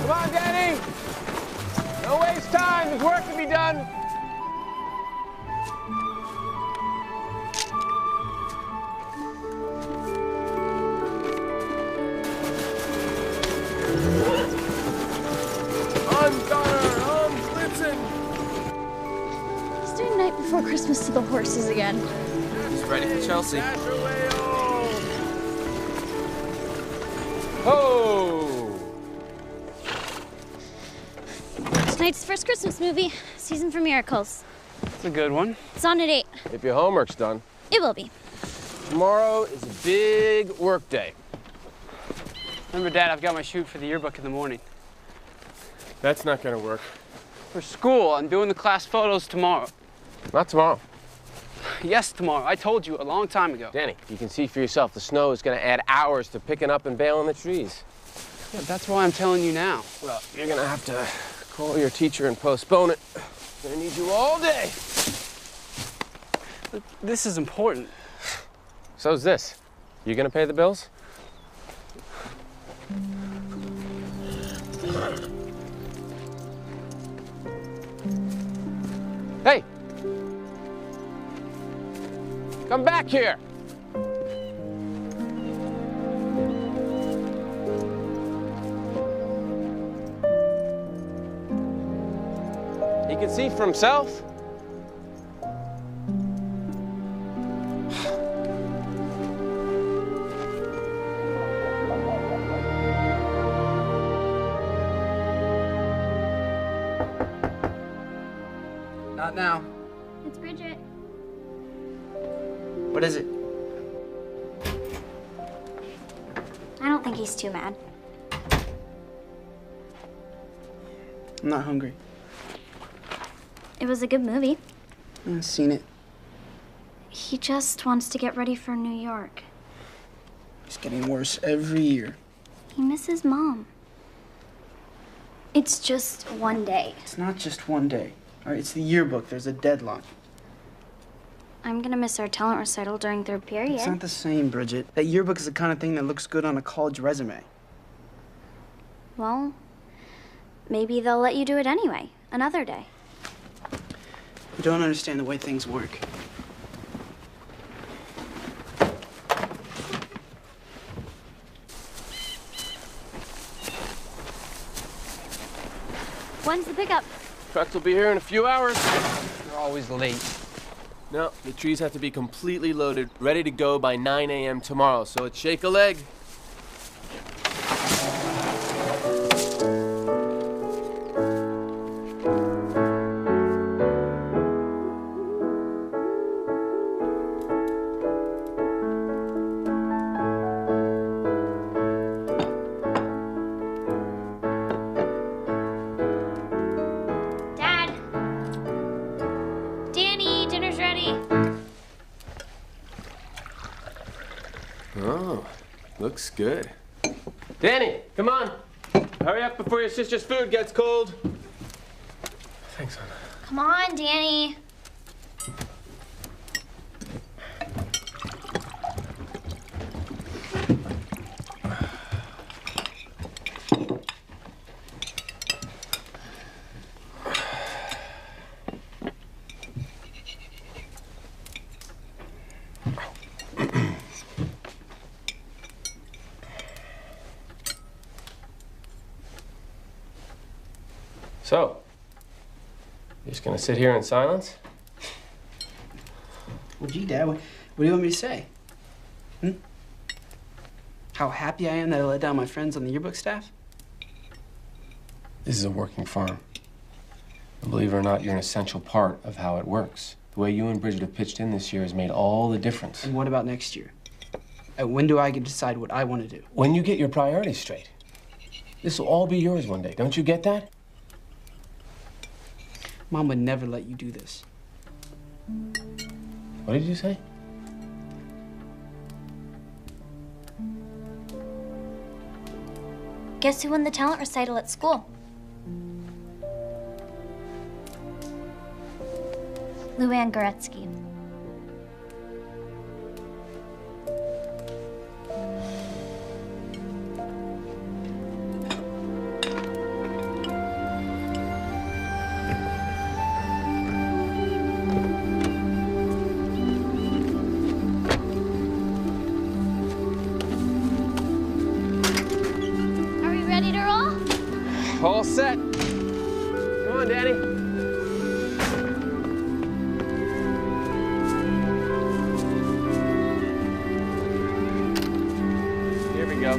Come on, Danny! Don't waste time, there's work to be done. He's doing Night Before Christmas to the horses again. He's ready for Chelsea. Oh! Tonight's the first Christmas movie, Season for Miracles. It's a good one. It's on at 8. If your homework's done. It will be. Tomorrow is a big work day. Remember, Dad, I've got my shoot for the yearbook in the morning. That's not gonna work. For school, I'm doing the class photos tomorrow. Not tomorrow. Yes, tomorrow. I told you a long time ago. Danny, you can see for yourself, the snow is gonna add hours to picking up and baling the trees. Yeah, that's why I'm telling you now. Well, you're gonna have to call your teacher and postpone it. I'm gonna need you all day. But this is important. So's this. You gonna pay the bills? Hey! Come back here! He can see for himself. Not now. It's Bridget. What is it? I don't think he's too mad. I'm not hungry. It was a good movie. I've seen it. He just wants to get ready for New York. It's getting worse every year. He misses Mom. It's just one day. It's not just one day. All right, it's the yearbook. There's a deadline. I'm gonna miss our talent recital during third period. It's not the same, Bridget. That yearbook is the kind of thing that looks good on a college resume. Well, maybe they'll let you do it anyway, another day. You don't understand the way things work. When's the pickup? Trucks will be here in a few hours. You're always late. No, the trees have to be completely loaded, ready to go by 9 a.m. tomorrow, so let's shake a leg. Dad! Danny, dinner's ready. Oh, looks good. Danny, come on. Hurry up before your sister's food gets cold. Thanks, hon. Come on, Danny. So, you're just gonna sit here in silence? Well, gee, Dad, what do you want me to say? How happy I am that I let down my friends on the yearbook staff? This is a working farm. And believe it or not, you're an essential part of how it works. The way you and Bridget have pitched in this year has made all the difference. And what about next year? When do I get to decide what I want to do? When you get your priorities straight. This will all be yours one day. Don't you get that? Mom would never let you do this. What did you say? Guess who won the talent recital at school? Luann Goretzky. All set. Come on, Danny. Here we go.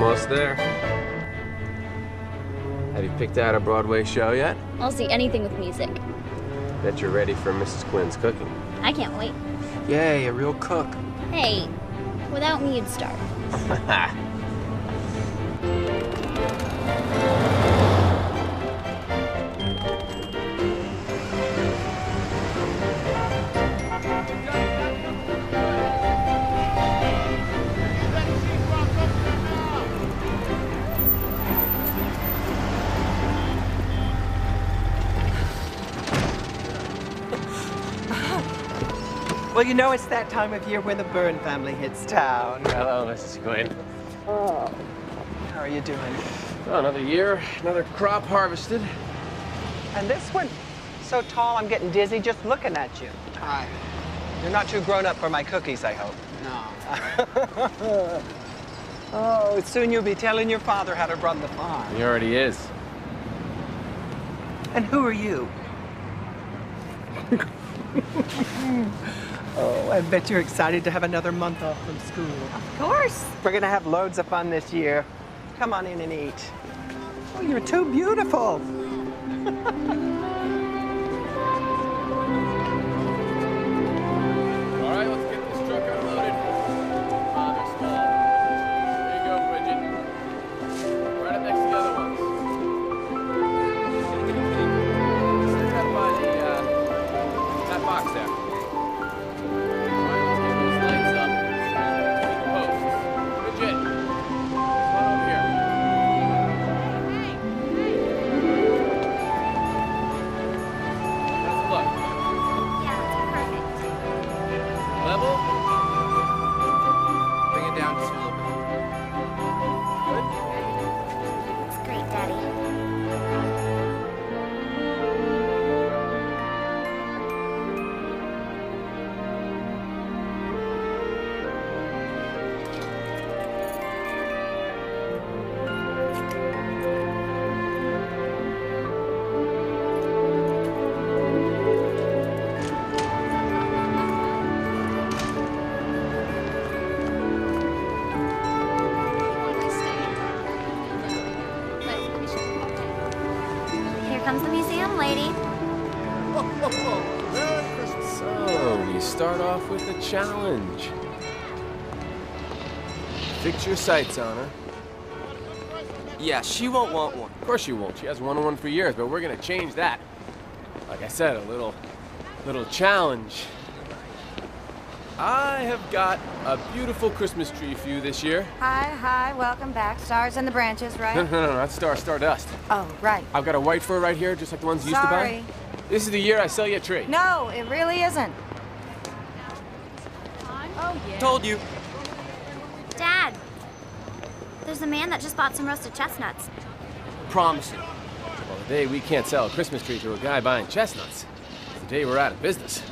Almost there. Have you picked out a Broadway show yet? I'll see anything with music. Bet you're ready for Mrs. Quinn's cooking. I can't wait. Yay, a real cook. Hey, without me, you'd starve. Well, you know it's that time of year when the Byrne family hits town. Hello, Mrs. Quinn. Oh. How are you doing? Oh, another year, another crop harvested. And this one, so tall I'm getting dizzy just looking at you. Hi. You're not too grown up for my cookies, I hope. No. Oh, soon you'll be telling your father how to run the farm. He already is. And who are you? Oh, I bet you're excited to have another month off from school. Of course. We're gonna have loads of fun this year. Come on in and eat. Oh, you're too beautiful. All right, let's get this truck unloaded. They're small. There you go, Bridget. Right up next to the other ones. Stick that by that box there. All right, let's get those lights up. Between the posts. Bridget, come on over here. How's it look? Yeah, it's perfect. Level? Bring it down just a little bit. Good? It's great, Daddy. Here comes the museum lady. So, we start off with a challenge. Fix your sights on her. Yeah, she won't want one. Of course she won't. She has one for years, but we're gonna change that. Like I said, a little challenge. I have got a beautiful Christmas tree for you this year. Hi, welcome back. Stars in the branches, No, right? no, that's Stardust. Oh, right. I've got a white fir right here, just like the ones you used to buy. Sorry. This is the year I sell you a tree. No, it really isn't. Told you. Dad, there's a man that just bought some roasted chestnuts. Promise you. Well, the day we can't sell a Christmas tree to a guy buying chestnuts is the day we're out of business.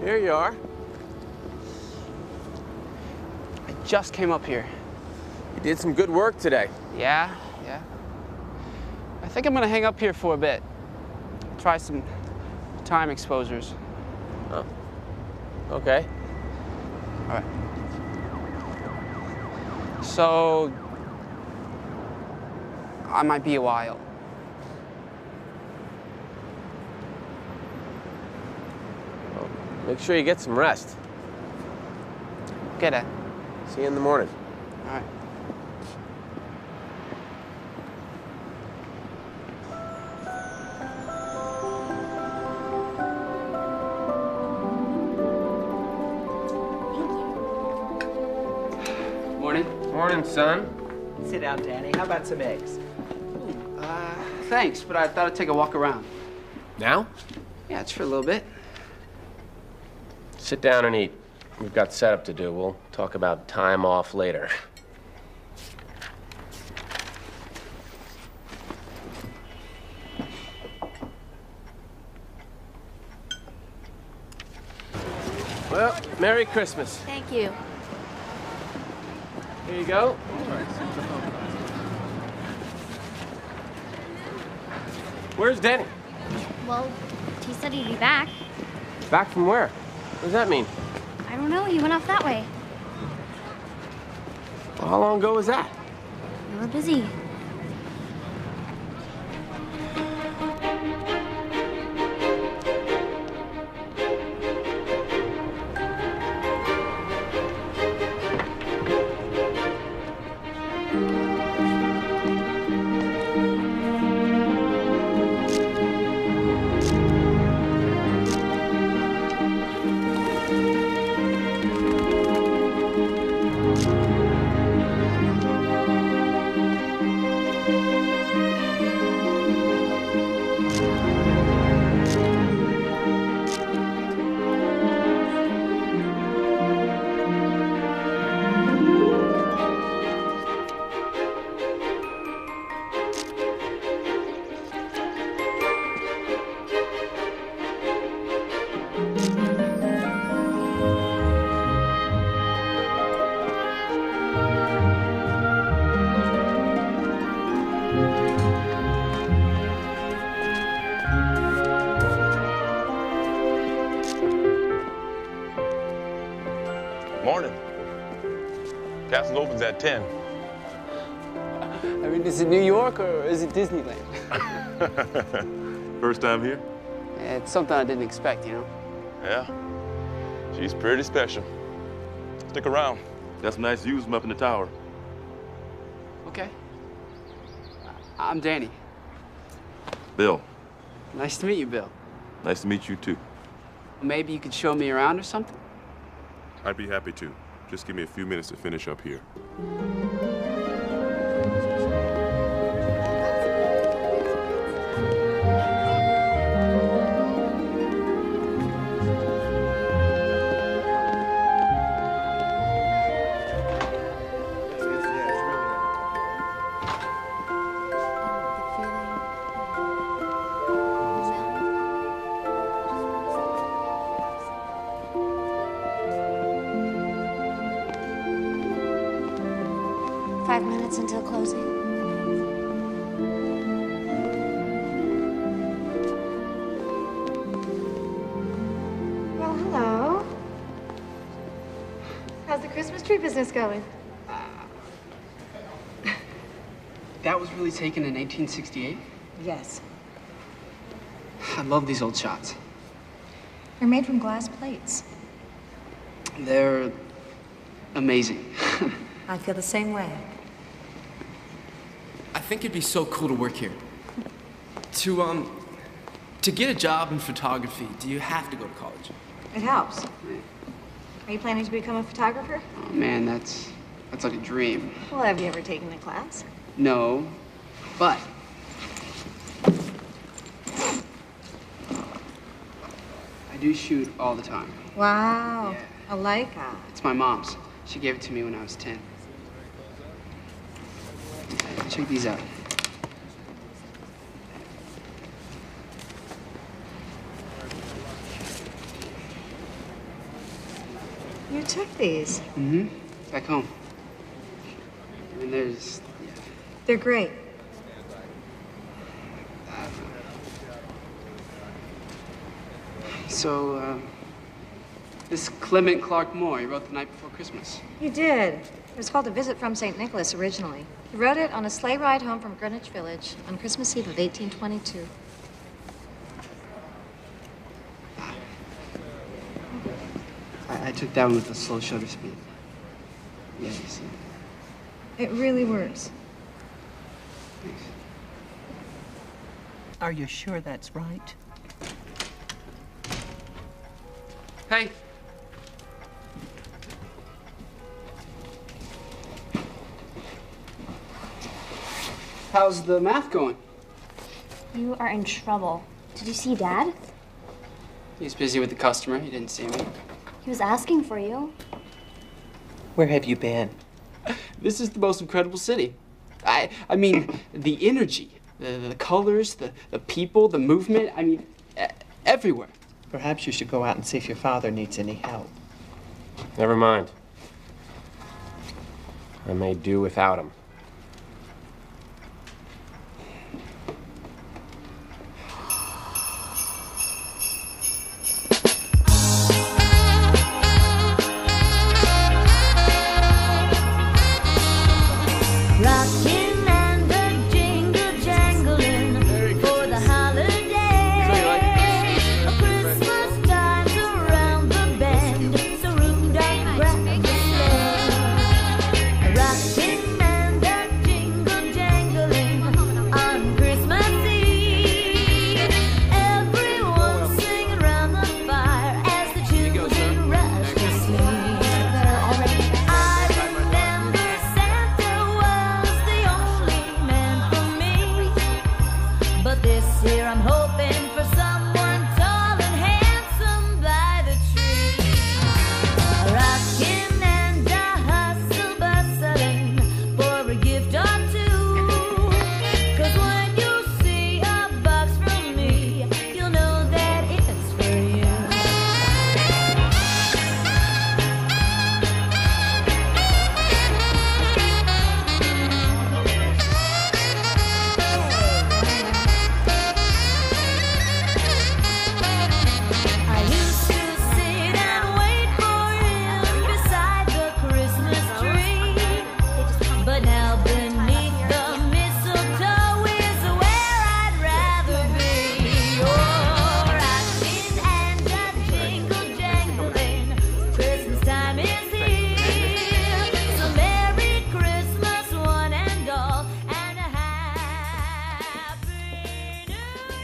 Here you are. I just came up here. You did some good work today. Yeah. I think I'm gonna hang up here for a bit. Try some time exposures. Oh. Okay. All right. So, I might be a while. Make sure you get some rest. Okay, Dad. See you in the morning. All right. Morning. Morning, son. Sit down, Danny. How about some eggs? Thanks, but I thought I'd take a walk around. Now? Yeah, it's for a little bit. Sit down and eat. We've got setup to do. We'll talk about time off later. Well, Merry Christmas. Thank you. Here you go. Where's Danny? Well, he said he'd be back. Back from where? What does that mean? I don't know, he went off that way. Well, how long ago was that? We were busy. Morning. Castle opens at 10. I mean, is it New York or is it Disneyland? First time here? Yeah, it's something I didn't expect, you know? Yeah. She's pretty special. Stick around. Got some nice views from up in the tower. Okay. I'm Danny. Bill, Nice to meet you, Bill. nice to meet you too. Maybe you could show me around or something? I'd be happy to. Just give me a few minutes to finish up here. Until closing. Well, hello. How's the Christmas tree business going? That was really taken in 1868? Yes. I love these old shots. They're made from glass plates. They're amazing. I feel the same way. I think it'd be so cool to work here. To get a job in photography, do you have to go to college? It helps. Are you planning to become a photographer? Oh, man, that's like a dream. Well, have you ever taken a class? No, but I do shoot all the time. Wow. Yeah. A Leica. It's my mom's. She gave it to me when I was 10. Check these out. You took these. Mm-hmm. Back home. I mean, there's... Yeah. They're great. So, this Clement Clark Moore, he wrote The Night Before Christmas. You did. It was called A Visit from St. Nicholas originally. He wrote it on a sleigh ride home from Greenwich Village on Christmas Eve of 1822. I took that one with a slow shutter speed. Yeah, you see. It really works. Thanks. Are you sure that's right? Hey. How's the math going? You are in trouble. Did you see Dad? He's busy with the customer. He didn't see me. He was asking for you. Where have you been? This is the most incredible city. I mean, the energy, the colors, the people, the movement, I mean, everywhere. Perhaps you should go out and see if your father needs any help. Never mind. I may do without him. Rockin' and a jingle jangling for the holiday. Christmas time's around the bend, so Rudolph grab the sleigh. Rockin' and a jingle jangling on Christmas Eve. Everyone singing around the fire as the children rush to sleep. I remember Santa was the only man for me, but this year I'm hoping for someone tall and handsome by the tree. Rockin' and a hustle bustling for a gift or two, 'cause when you see a box from me, you'll know that it's for you. I used to sit and wait for him beside the Christmas tree, but now beneath the mistletoe is where I'd rather be. Oh, rockin' and a jingle jangling, Christmas time is here. So Merry Christmas, one and all, and a Happy New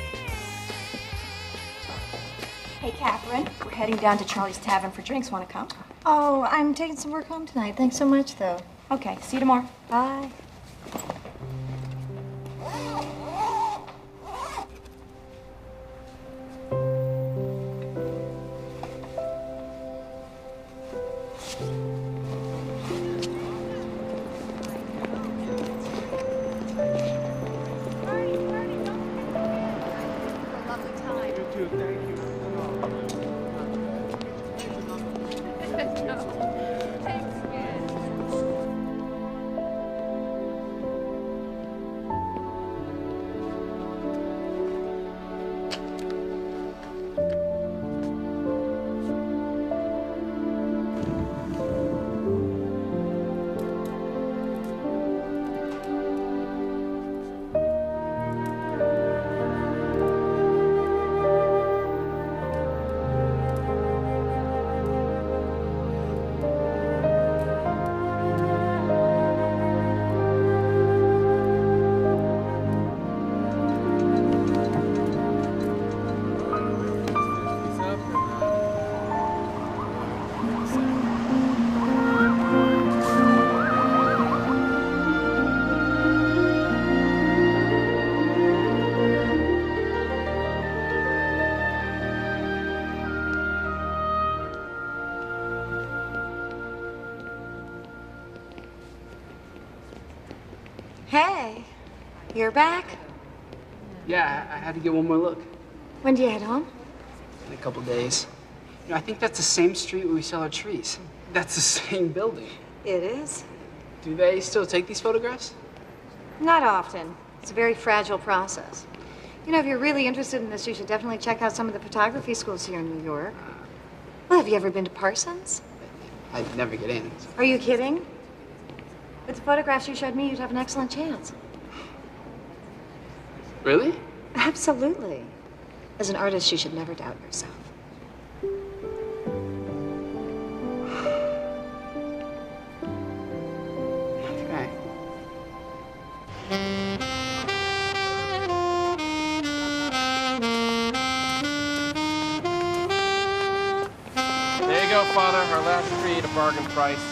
Year. Hey, Catherine, we're heading down to Charlie's Tavern for drinks. Want to come? Oh, I'm taking some work home tonight. Thanks so much, though. Okay, see you tomorrow. Bye. Hey, you're back? Yeah, I had to get one more look When do you head home? in a couple days. You know, I think that's the same street where we sell our trees. That's the same building. It is. Do they still take these photographs? Not often. It's a very fragile process. You know, if you're really interested in this, you should definitely check out some of the photography schools here in New York. Well, have you ever been to Parsons? I'd never get in. Are you kidding? With the photographs you showed me, you'd have an excellent chance. Really? Absolutely. As an artist, you should never doubt yourself. Father. Our last tree at a bargain price.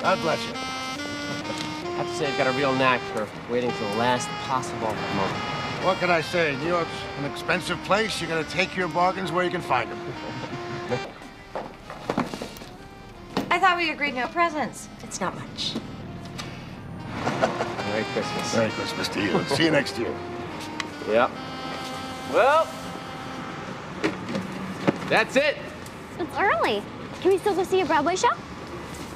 God bless you. I have to say, I've got a real knack for waiting till the last possible moment. What can I say? New York's an expensive place. You gotta take your bargains where you can find them. I thought we agreed no presents. It's not much. Merry Christmas. Merry Christmas to you. See you next year. Yep. Well, that's it. It's early. Can we still go see a Broadway show?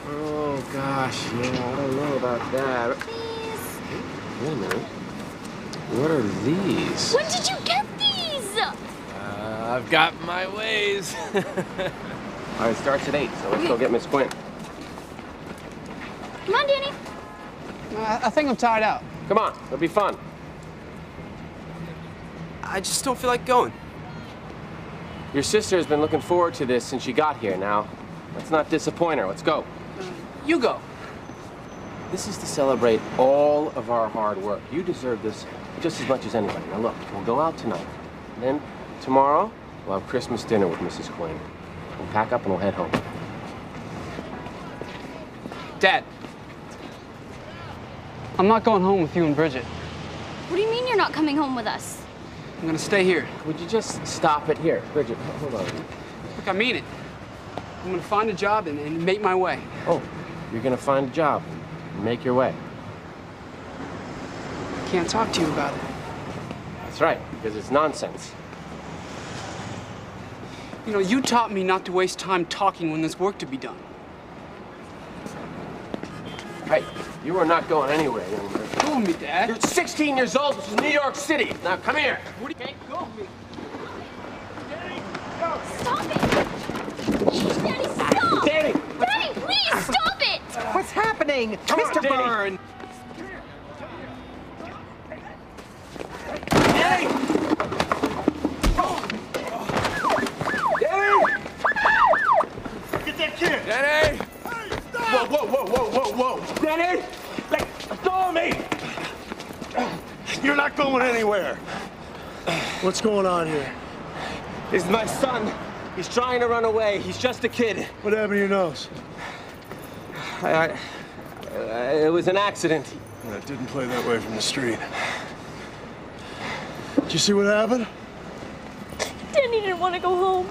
Oh, gosh, yeah, I don't know about that. Please. Wait a minute. What are these? When did you get these? I've got my ways. All right, it starts at 8, so let's go get Miss Quinn. Come on, Danny. I think I'm tired out. Come on, it'll be fun. I just don't feel like going. Your sister has been looking forward to this since she got here. Now, let's not disappoint her. Let's go. You go. This is to celebrate all of our hard work. You deserve this just as much as anybody. Now look, we'll go out tonight. And then tomorrow, we'll have Christmas dinner with Mrs. Quinn. We'll pack up and we'll head home. Dad, I'm not going home with you and Bridget. What do you mean you're not coming home with us? I'm gonna stay here. Would you just stop it here? Bridget, hold on. Look, I mean it. I'm gonna find a job and make my way. Oh, you're gonna find a job and make your way. I can't talk to you about it. That's right, because it's nonsense. You know, you taught me not to waste time talking when there's work to be done. Hey, you are not going anywhere, young man. Go with me, Dad. You're 16 years old. This is New York City. Now, come here. What do you think? Go with me. Stop it! Daddy, stop! Danny! Daddy, please, stop it! What's happening? Come on, Mr. Danny. Byrne! Danny! Danny! Get that kid! Danny! Hey, stop! Whoa, whoa, whoa, whoa, whoa, whoa! Danny! Let go of me! You're not going anywhere. What's going on here? This is my son. He's trying to run away. He's just a kid. What happened to your nose? It was an accident. It didn't play that way from the street. Did you see what happened? Danny didn't want to go home.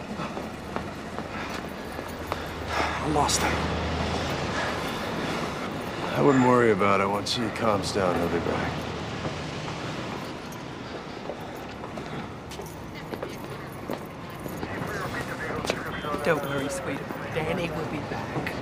I lost him. I wouldn't worry about it. Once he calms down, he'll be back. Don't worry, sweetie. Danny will be back.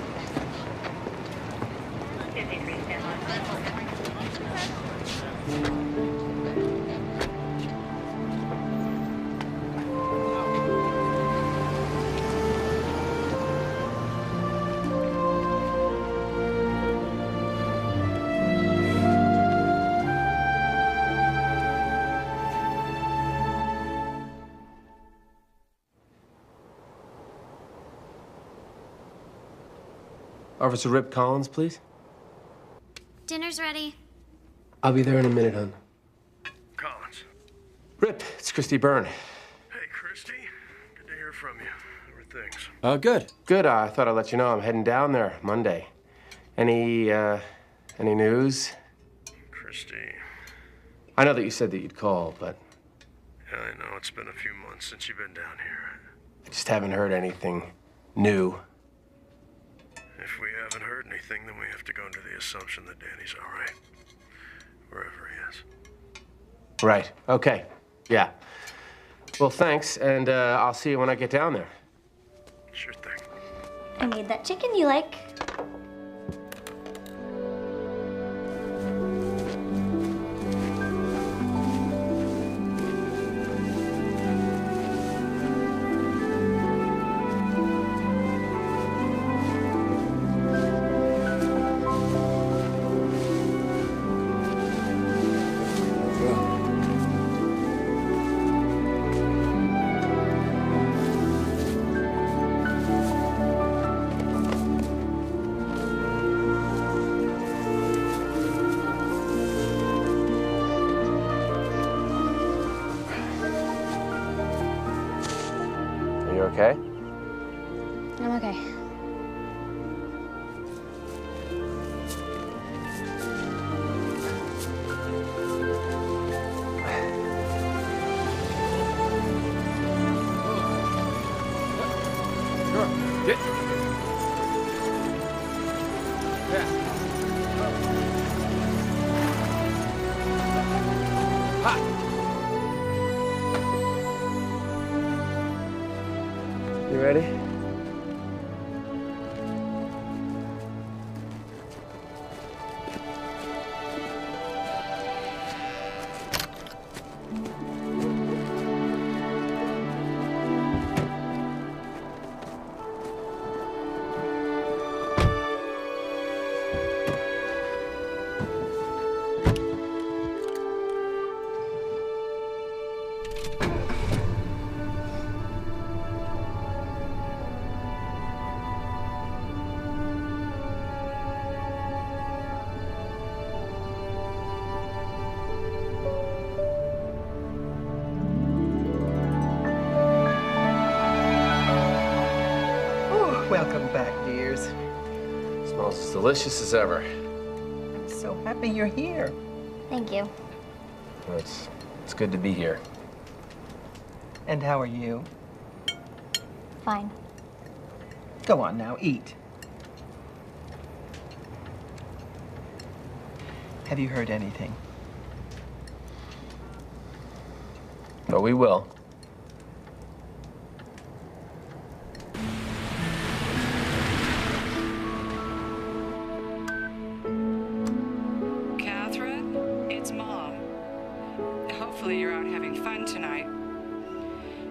Officer Rip Collins, please. Dinner's ready. I'll be there in a minute, hon. Collins. Rip, it's Christy Byrne. Hey, Christy. Good to hear from you. How are things? Good. Good. I thought I'd let you know I'm heading down there Monday. Any news? Christy. I know that you said that you'd call, but Yeah, I know. It's been a few months since you've been down here. I just haven't heard anything new. If we haven't heard anything, then we have to go into the assumption that Danny's all right. Wherever he is. Right. Okay. Yeah. Well, thanks, and I'll see you when I get down there. Sure thing. I made that chicken you like. Smells as delicious as ever. I'm so happy you're here. Thank you. Well, it's good to be here. And how are you? Fine. Go on now, eat. Have you heard anything? But we will. Catherine, it's Mom. Hopefully you're out having fun tonight.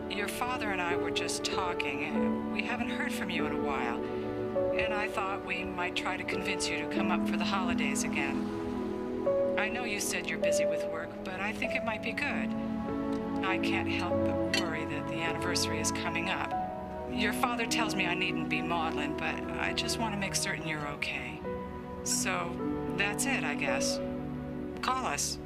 Your father and I were just talking. We haven't heard from you in a while. And I thought we might try to convince you to come up for the holidays again. I know you said you're busy with work, but I think it might be good. I can't help but worry that the anniversary is coming up. Your father tells me I needn't be maudlin, but I just want to make certain you're okay. So that's it, I guess. Call us.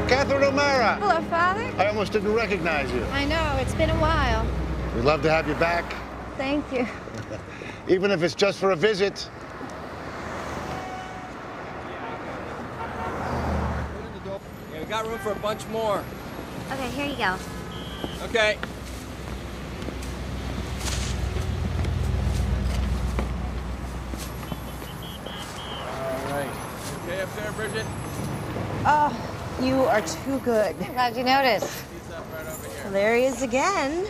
Catherine O'Mara. Hello, Father. I almost didn't recognize you. I know, it's been a while. We'd love to have you back, Thank you. even if it's just for a visit. Yeah, we got room for a bunch more. Okay, here you go. Okay. All right. Okay up there, Bridget? Oh, you are too good. Glad you noticed. He's up right over here. Well, there he is again.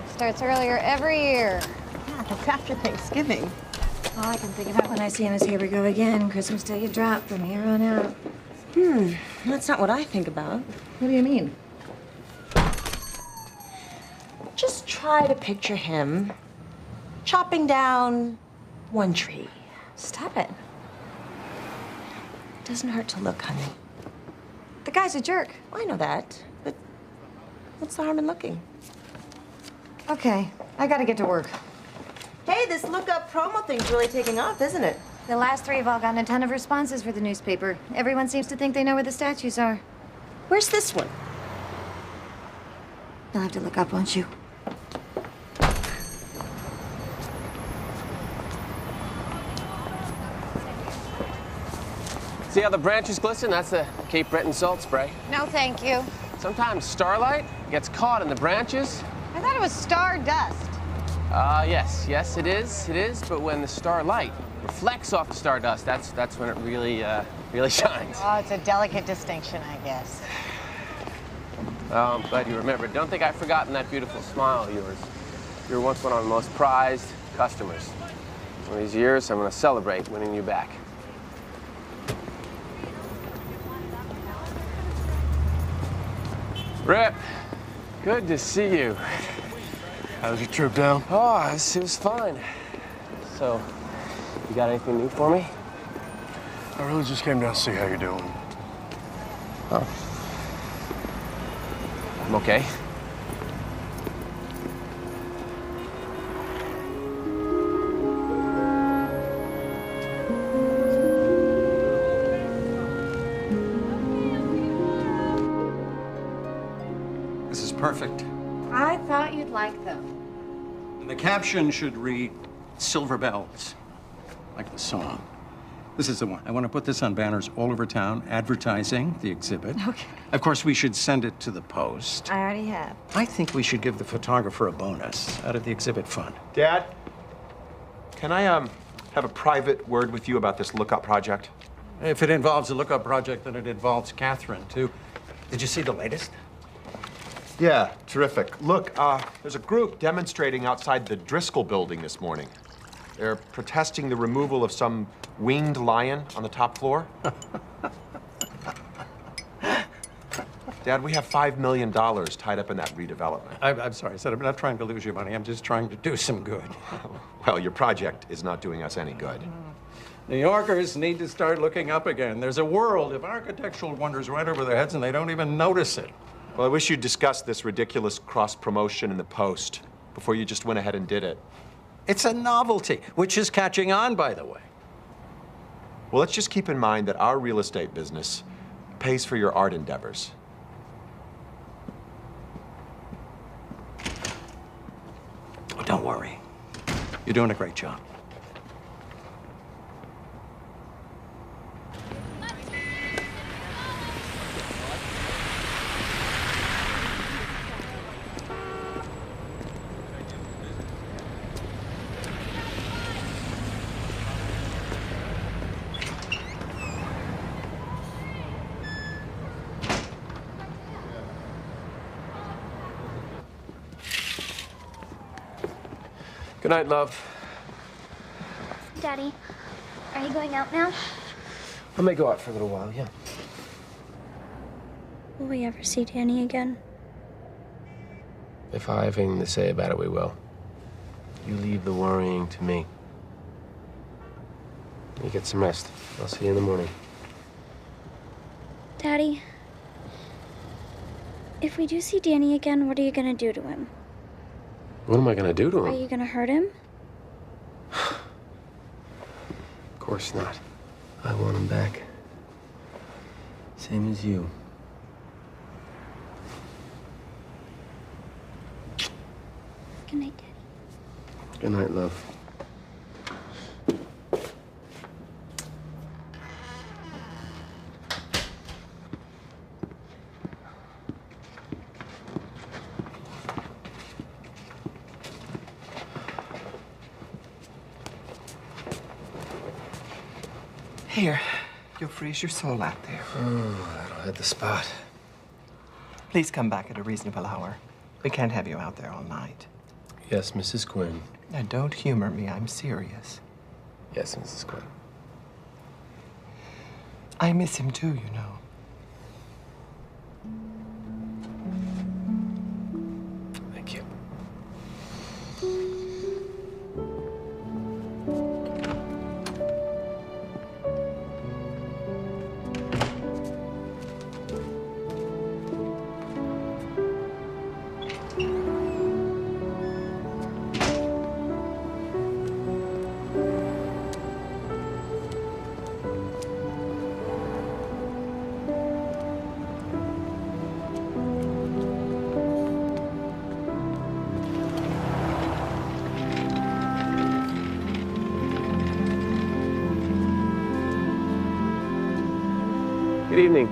Starts earlier every year. Yeah, it's after Thanksgiving. All I can think about when I see him is here we go again. Christmas Day a drop from here on out. That's not what I think about. What do you mean? Just try to picture him chopping down one tree. Stop it. Doesn't hurt to look, honey. The guy's a jerk. I know that, but what's the harm in looking? Okay, I gotta get to work. Hey, this look-up promo thing's really taking off, isn't it? The last three have all gotten a ton of responses for the newspaper. Everyone seems to think they know where the statues are. Where's this one? You'll have to look up, won't you? See how the branches glisten? That's the Cape Breton salt spray. No, thank you. Sometimes starlight gets caught in the branches. I thought it was star dust. Yes, it is. But when the starlight reflects off the stardust, that's when it really shines. Oh, it's a delicate distinction, I guess. Oh, I'm glad you remembered. Don't think I've forgotten that beautiful smile of yours. You were once one of my most prized customers. One of these years, I'm going to celebrate winning you back. Rip, good to see you. How was your trip down? Oh, it was fine. So, you got anything new for me? I really just came down to see how you're doing. Oh. I'm okay. This is perfect. I thought you'd like them. And the caption should read, Silver Bells, like the song. This is the one. I want to put this on banners all over town, advertising the exhibit. Okay. Of course, we should send it to the Post. I already have. I think we should give the photographer a bonus out of the exhibit fund. Dad, can I have a private word with you about this lookup project? If it involves a lookup project, then it involves Catherine, too. Did you see the latest? Yeah, terrific. Look, there's a group demonstrating outside the Driscoll building this morning. They're protesting the removal of some winged lion on the top floor. Dad, we have $5 million tied up in that redevelopment. I'm sorry, I said I'm not trying to lose your money. I'm just trying to do some good. Well, your project is not doing us any good. New Yorkers need to start looking up again. There's a world of architectural wonders right over their heads, and they don't even notice it. Well, I wish you'd discuss this ridiculous cross-promotion in the Post. before you just went ahead and did it. It's a novelty, which is catching on, by the way. Well, let's just keep in mind that our real estate business pays for your art endeavors. Oh, don't worry. You're doing a great job. Good night, love. Daddy, are you going out now? I may go out for a little while, yeah. Will we ever see Danny again? If I have anything to say about it, we will. You leave the worrying to me. You get some rest. I'll see you in the morning. Daddy, if we do see Danny again, what are you gonna do to him? What am I gonna do to him? Are you gonna hurt him? Of course not. I want him back. Same as you. Good night, Daddy. Good night, love. Here, you'll freeze your soul out there. Oh, that'll hit the spot. Please come back at a reasonable hour. We can't have you out there all night. Yes, Mrs. Quinn. Now, don't humor me. I'm serious. Yes, Mrs. Quinn. I miss him too, you know. Thank you. Good evening.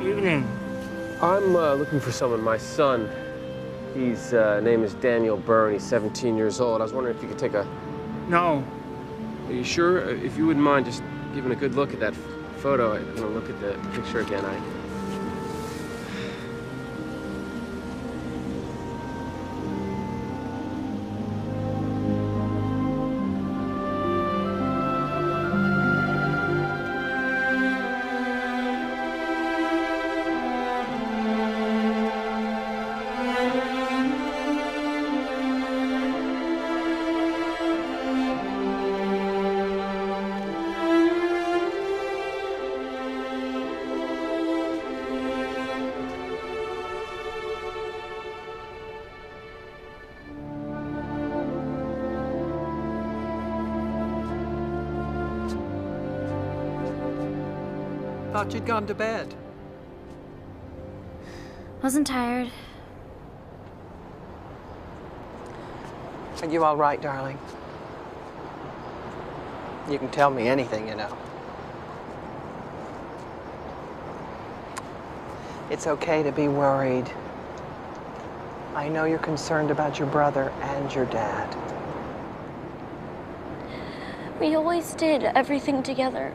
Evening. I'm looking for someone. My son, his name is Daniel Byrne. He's 17 years old. I was wondering if you could take a... No. Are you sure? If you wouldn't mind just giving a good look at that photo. I want to look at the picture again. Thought you'd gone to bed. Wasn't tired. Are you all right, darling? You can tell me anything, you know. It's okay to be worried. I know you're concerned about your brother and your dad. We always did everything together.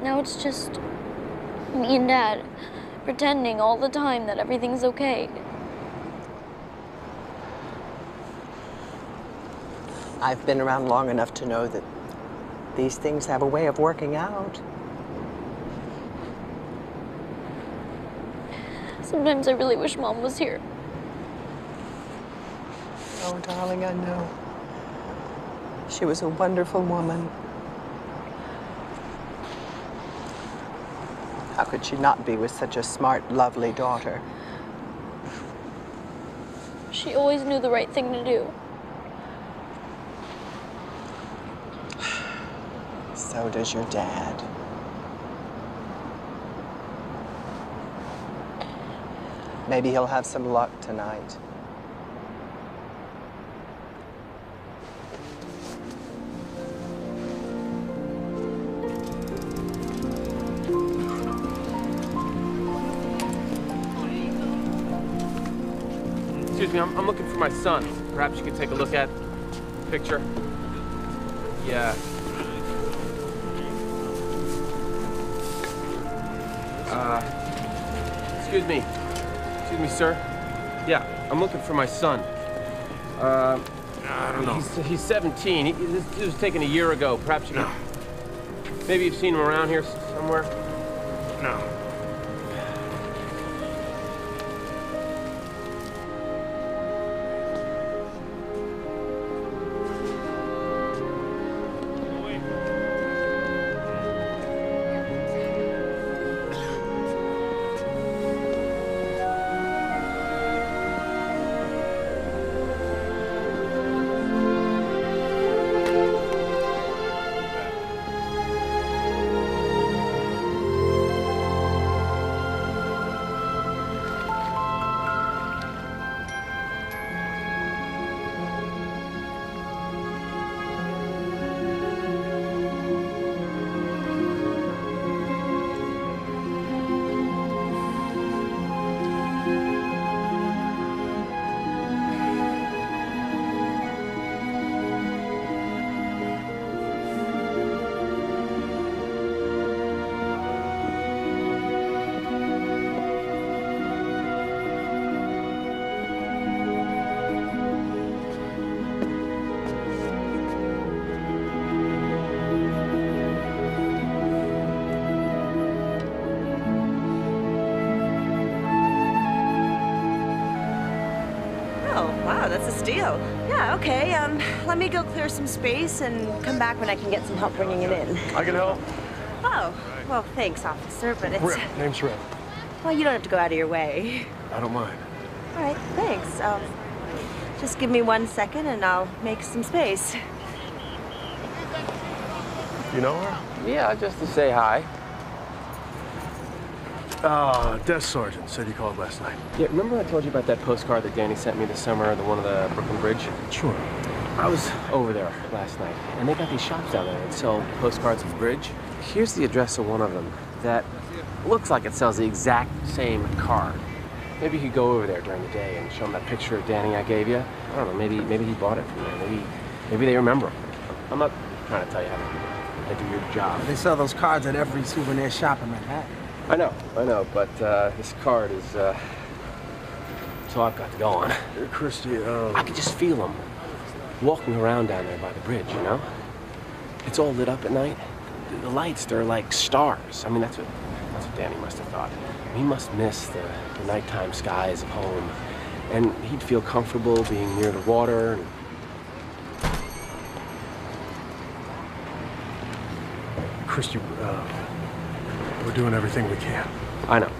Now it's just me and Dad pretending all the time that everything's okay. I've been around long enough to know that these things have a way of working out. Sometimes I really wish Mom was here. Oh, darling, I know. She was a wonderful woman. How could she not be with such a smart, lovely daughter? She always knew the right thing to do. So does your dad. Maybe he'll have some luck tonight. Excuse me, I'm looking for my son. Perhaps you could take a look at the picture. Yeah. Excuse me. Excuse me, sir. Yeah, I'm looking for my son. I don't know. He's 17. This was taken a year ago. Perhaps you could... Maybe you've seen him around here somewhere? No. That's a steal. Yeah, okay. Let me go clear some space and come back when I can get some help bringing it in. I can help. Oh, well, thanks, officer, but it's... Rip. Name's Rip. Well, you don't have to go out of your way. I don't mind. All right, thanks. Just give me 1 second and I'll make some space. You know her? Yeah, just to say hi. Desk sergeant said you called last night. Yeah, remember I told you about that postcard that Danny sent me this summer, the one of the Brooklyn Bridge? Sure. I was over there last night, and they got these shops down there that sell postcards of the bridge. Here's the address of one of them that looks like it sells the exact same card. Maybe you could go over there during the day and show them that picture of Danny I gave you. I don't know, maybe he bought it from there. Maybe they remember him. I'm not trying to tell you how to do your job. They sell those cards at every souvenir shop in Manhattan. I know, but this card is, so I've got to go on. Christy, I could just feel him walking around down there by the bridge, you know? It's all lit up at night. The lights, they're like stars. I mean, that's what Danny must have thought. He must miss the nighttime skies of home. And he'd feel comfortable being near the water. And... Christy, we're doing everything we can. I know.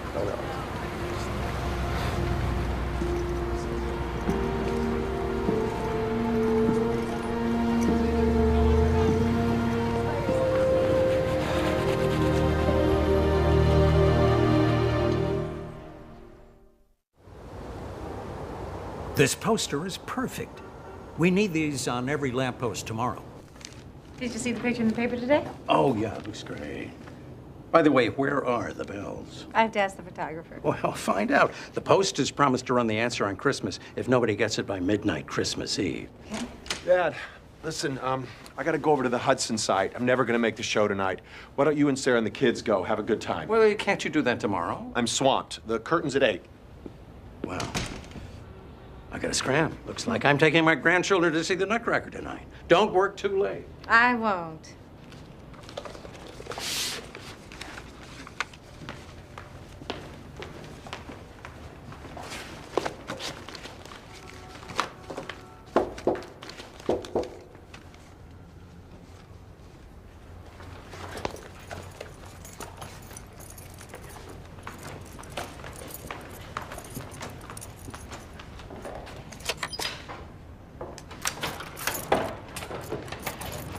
This poster is perfect. We need these on every lamppost tomorrow. Did you see the picture in the paper today? Oh, yeah, it looks great. By the way, where are the bells? I have to ask the photographer. Well, find out. The Post has promised to run the answer on Christmas if nobody gets it by midnight Christmas Eve. Okay. Dad, listen, I gotta go over to the Hudson site. I'm never gonna make the show tonight. Why don't you and Sarah and the kids go? Have a good time. Well, can't you do that tomorrow? I'm swamped. The curtain's at 8. Well, I gotta scram. Looks like I'm taking my grandchildren to see the Nutcracker tonight. Don't work too late. I won't.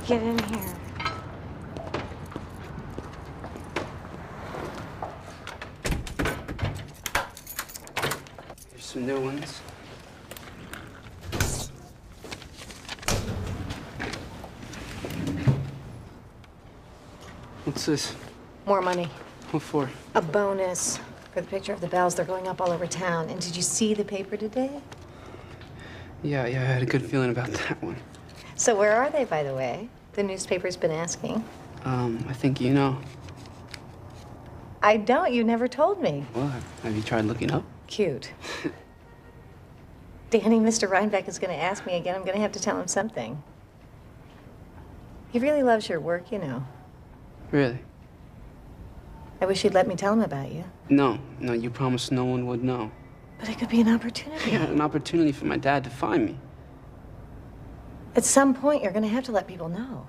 Get in here. Here's some new ones. What's this? More money. What for? A bonus for the picture of the bells. They're going up all over town. And did you see the paper today? Yeah, I had a good feeling about that one. So where are they, by the way? The newspaper's been asking. I think you know. I don't. You never told me. What? Have you tried looking up? Cute. Danny, Mr. Rhinebeck is going to ask me again. I'm going to have to tell him something. He really loves your work, you know. Really? I wish you'd let me tell him about you. No, you promised no one would know. But it could be an opportunity. Yeah, an opportunity for my dad to find me. At some point, you're going to have to let people know.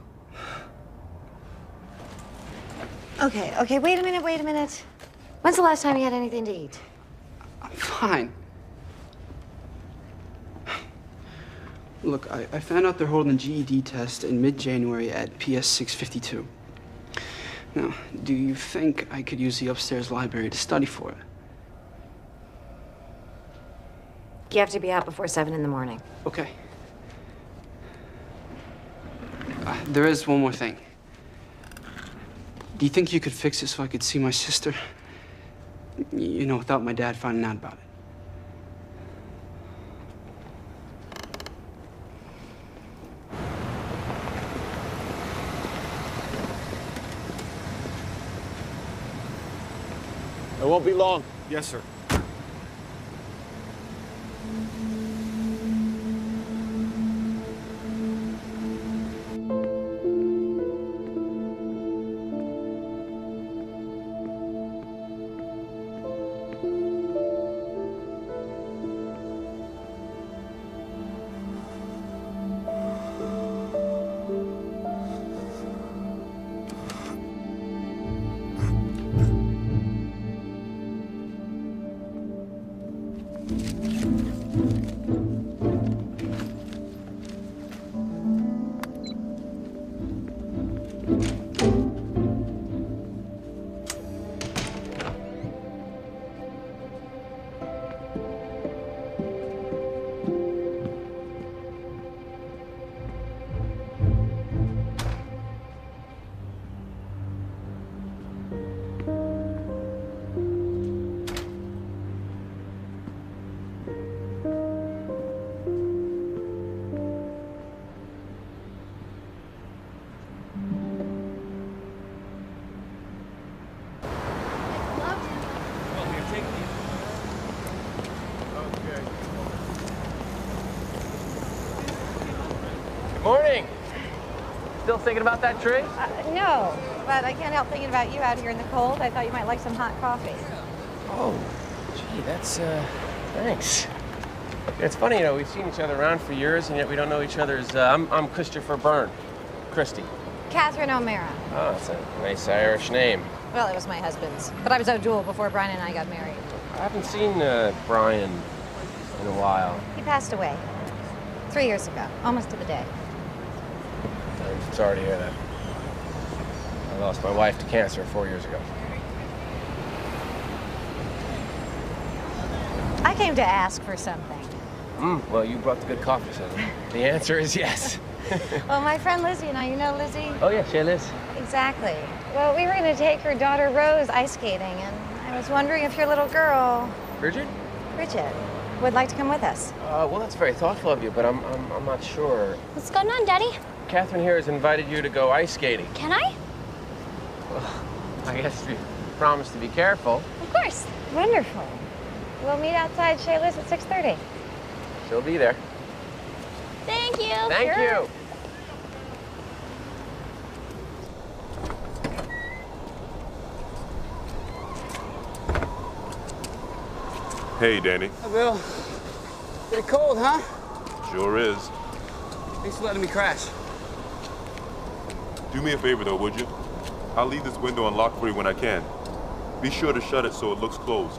Okay, wait a minute. When's the last time you had anything to eat? I'm fine. Look, I found out they're holding a GED test in mid-January at PS 652. Now, do you think I could use the upstairs library to study for it? You have to be out before 7 in the morning. Okay. There is one more thing. Do you think you could fix it so I could see my sister? You know, without my dad finding out about it. It won't be long. Yes, sir. Morning. Still thinking about that tree? No, but I can't help thinking about you out here in the cold. I thought you might like some hot coffee. Oh, gee, that's, thanks. It's funny, you know, we've seen each other around for years, and yet we don't know each other's, I'm Christopher Byrne. Christy. Catherine O'Mara. Oh, that's a nice Irish name. Well, it was my husband's, but I was O'Doul before Brian and I got married. I haven't seen, Brian in a while. He passed away 3 years ago, almost to the day. I'm sorry to hear that. I lost my wife to cancer 4 years ago. I came to ask for something. Well, you brought the good coffee, so the answer is yes. Well, my friend Lizzie and I, you know Lizzie? Oh, yeah, she Liz. Exactly. Well, we were going to take her daughter Rose ice skating, and I was wondering if your little girl, Bridget, would like to come with us. Well, that's very thoughtful of you, but I'm not sure. What's going on, Daddy? Catherine here has invited you to go ice skating. Can I? Well, I guess you promised to be careful. Of course. Wonderful. We'll meet outside Shayla's at 6:30. She'll be there. Thank you. Thank you. Hey, Danny. Hi, Bill. Pretty cold, huh? Sure is. Thanks for letting me crash. Do me a favor, though, would you? I'll leave this window unlocked for you when I can. Be sure to shut it so it looks closed.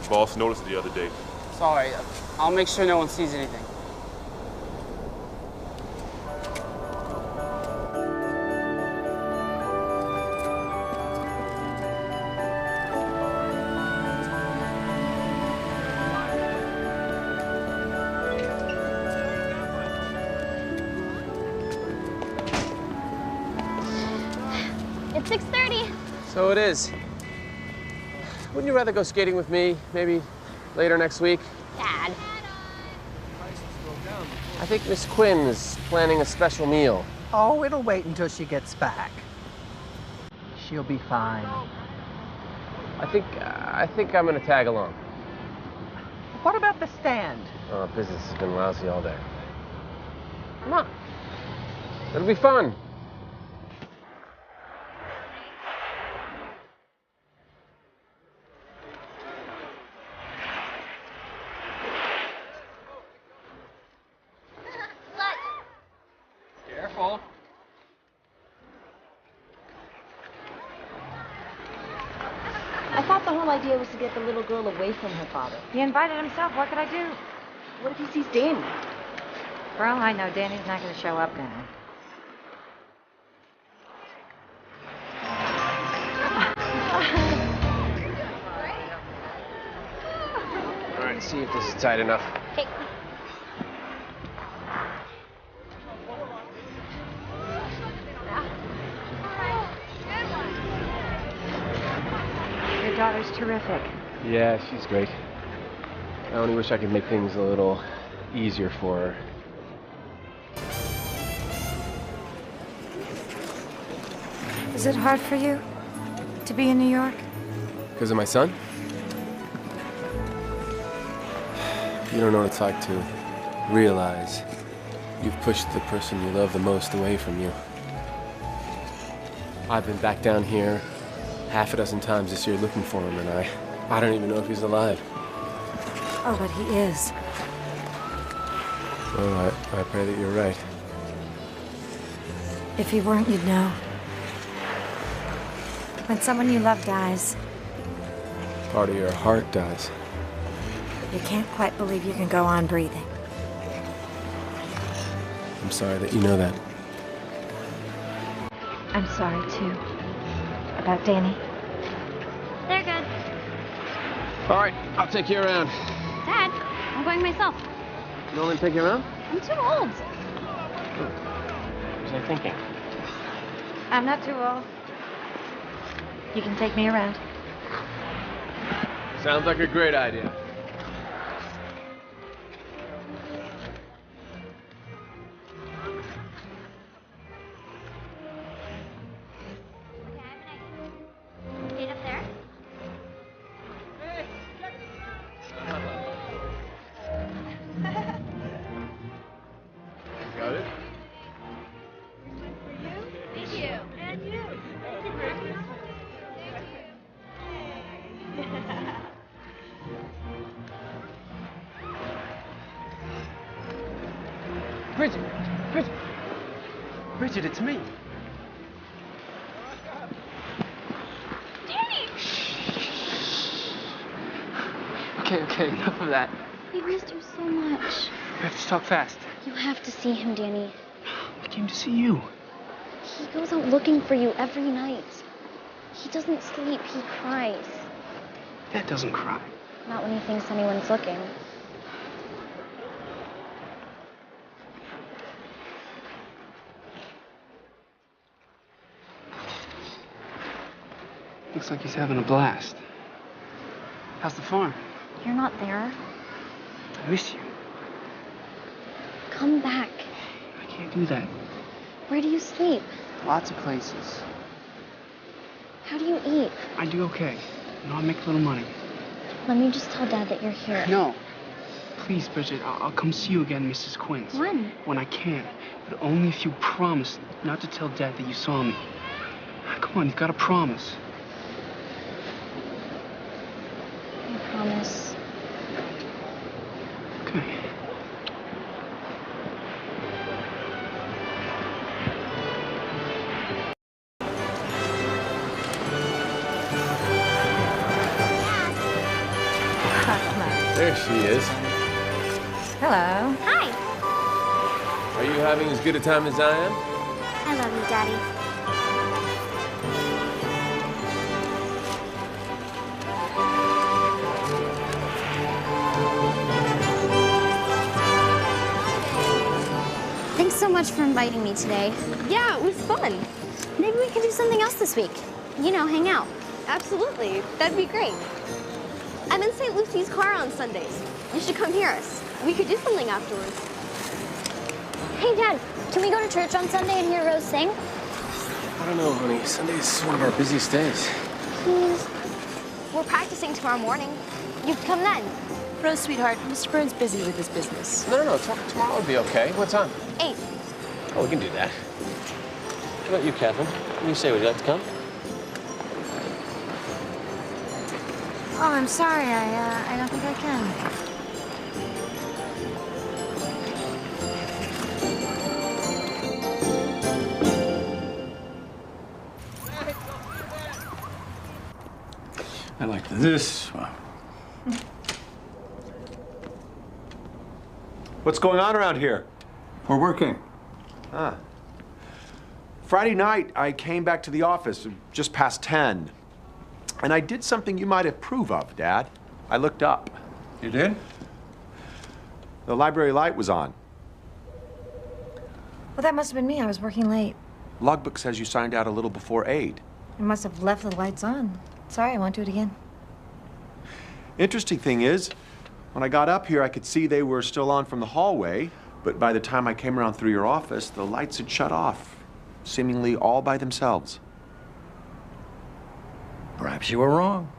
Boss noticed the other day. Sorry. I'll make sure no one sees anything. It's 6:30. So it is. Wouldn't you rather go skating with me, maybe later next week? Dad. I think Miss Quinn is planning a special meal. Oh, it'll wait until she gets back. She'll be fine. I think I'm gonna tag along. What about the stand? Oh, business has been lousy all day. Come on. It'll be fun. Careful. I thought the whole idea was to get the little girl away from her father. He invited himself. What could I do? What if he sees Danny? For all I know, Danny's not going to show up now. All right, see if this is tight enough. Okay. Your daughter's terrific. Yeah, she's great. I only wish I could make things a little easier for her. Is it hard for you to be in New York? Because of my son? You don't know what it's like to realize you've pushed the person you love the most away from you. I've been back down here half a dozen times this year looking for him, and I don't even know if he's alive. Oh, but he is. Well, I pray that you're right. If he weren't, you'd know. When someone you love dies, Part of your heart dies. you can't quite believe you can go on breathing. I'm sorry that you know that. I'm sorry, too. About Danny. They're good. All right, I'll take you around. Dad, I'm going myself. You want me to take you around? I'm too old. What was I thinking? I'm not too old. You can take me around. Sounds like a great idea. Gate up there. Got it? Thank you. And you. Bridget, it's me. Danny! Okay, enough of that. We missed you so much. We have to talk fast. You have to see him, Danny. I came to see you. He goes out looking for you every night. He doesn't sleep, he cries. Dad doesn't cry. Not when he thinks anyone's looking. Looks like he's having a blast. How's the farm? You're not there. I miss you. Come back. I can't do that. Where do you sleep? Lots of places. How do you eat? I do okay. You know, I'll make a little money. Let me just tell Dad that you're here. No. Please, Bridget, I'll come see you again, Mrs. Quinn's. When? When I can. But only if you promise not to tell Dad that you saw me. Come on, you've got to promise. I promise. Okay. There she is. Hello. Hi. Are you having as good a time as I am? I love you, Daddy. Thanks so much for inviting me today. Yeah, it was fun. Maybe we could do something else this week. You know, hang out. Absolutely. That'd be great. I'm in St. Lucy's car on Sundays. You should come hear us. We could do something afterwards. Hey, Dad, can we go to church on Sunday and hear Rose sing? I don't know, honey. Sunday's one of our busiest days. Please. We're practicing tomorrow morning. You can come then. Rose, sweetheart, Mr. Burns busy with his business. No. Tomorrow would be okay. What time? 8. Oh, we can do that. How about you, Catherine? What do you say? Would you like to come? Oh, I'm sorry. I don't think I can. I like this one. What's going on around here? We're working. Ah. Friday night, I came back to the office just past 10. And I did something you might approve of, Dad. I looked up. You did? The library light was on. Well, that must have been me. I was working late. Logbook says you signed out a little before 8. I must have left the lights on. Sorry, I won't do it again. Interesting thing is, when I got up here, I could see they were still on from the hallway, but by the time I came around through your office, the lights had shut off, seemingly all by themselves. Perhaps you were wrong.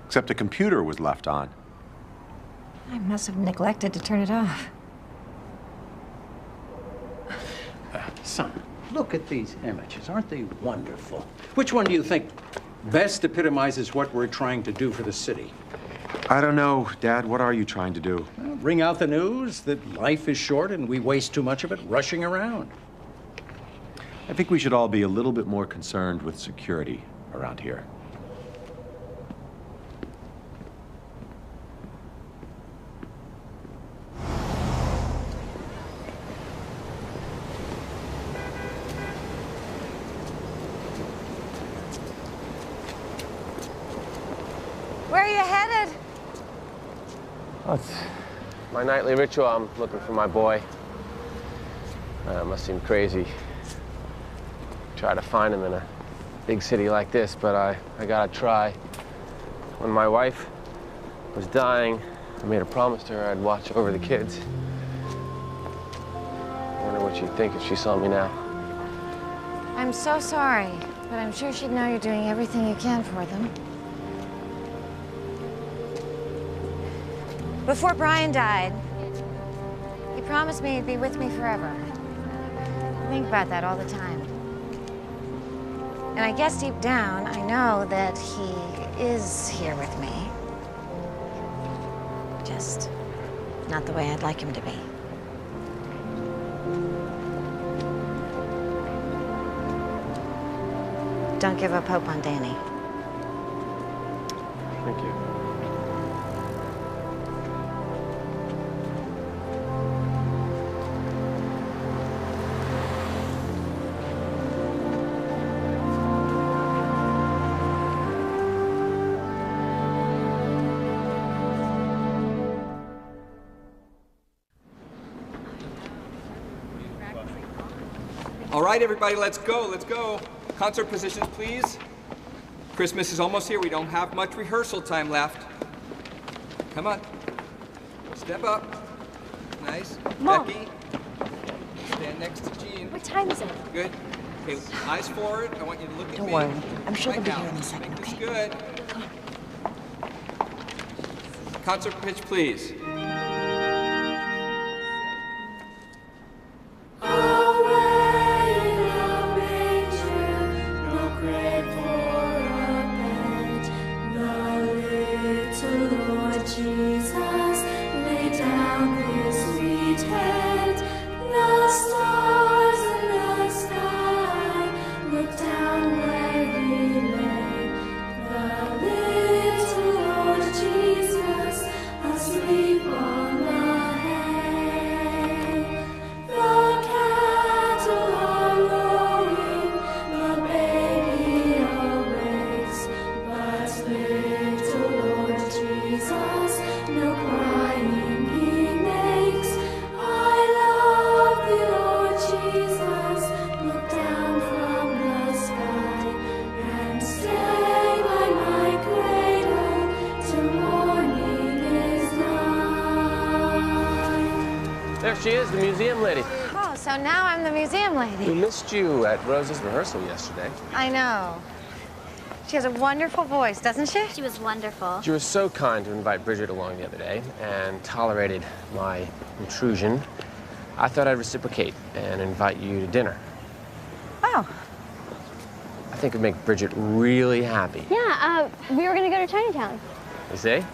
Except the computer was left on. I must have neglected to turn it off. Son, look at these images. Aren't they wonderful? Which one do you think best epitomizes what we're trying to do for the city? I don't know, Dad. What are you trying to do? Well, ring out the news that life is short and we waste too much of it rushing around. I think we should all be a little bit more concerned with security around here. Where are you headed? Oh, it's my nightly ritual. I'm looking for my boy. It must seem crazy. Try to find him in a big city like this, but I gotta try. When my wife was dying, I made a promise to her I'd watch over the kids. I wonder what she'd think if she saw me now. I'm so sorry, but I'm sure she'd know you're doing everything you can for them. Before Brian died, he promised me he'd be with me forever. I think about that all the time. And I guess deep down, I know that he is here with me. Just not the way I'd like him to be. Don't give up hope on Danny. Thank you. All right, everybody, let's go, let's go. Concert positions, please. Christmas is almost here. We don't have much rehearsal time left. Come on. Step up. Nice. Mom. Becky. Stand next to Jean. What time is it? Good. Okay, eyes forward. I want you to look at Don't me. worry. I'm sure they'll Right be now. here in a second, Make this okay? good. Concert pitch, please. Asleep There she is, the museum lady. Oh, so now I'm the museum lady. We missed you at Rose's rehearsal yesterday. I know. She has a wonderful voice, doesn't she? She was wonderful. You were so kind to invite Bridget along the other day and tolerated my intrusion. I thought I'd reciprocate and invite you to dinner. Oh. I think it'd make Bridget really happy. Yeah, we were gonna go to Chinatown. You see?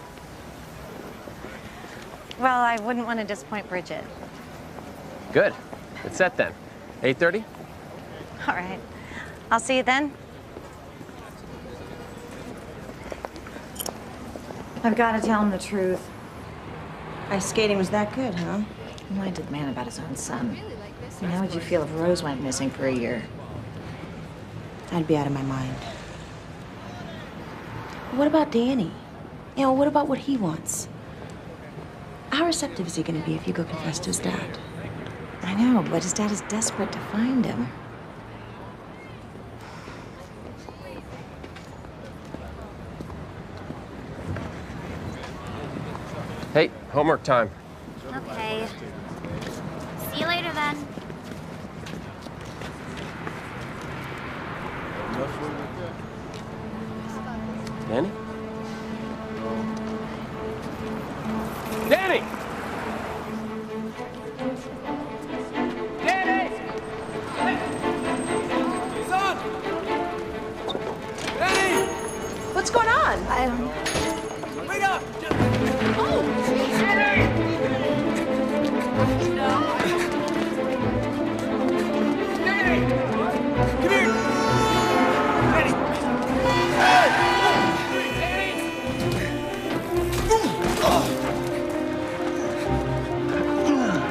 Well, I wouldn't want to disappoint Bridget. Good. It's set then. 8:30? All right. I'll see you then. I've got to tell him the truth. Ice skating was that good, huh? He lied to the man about his own son. And how would you feel if Rose went missing for a year? I'd be out of my mind. What about Danny? You know, what about what he wants? How receptive is he going to be if you go confess to his dad? I know, but his dad is desperate to find him. Hey, homework time. Okay. See you later then. Danny? Danny! Danny! Son! Danny! What's going on? I don't know. Wait up!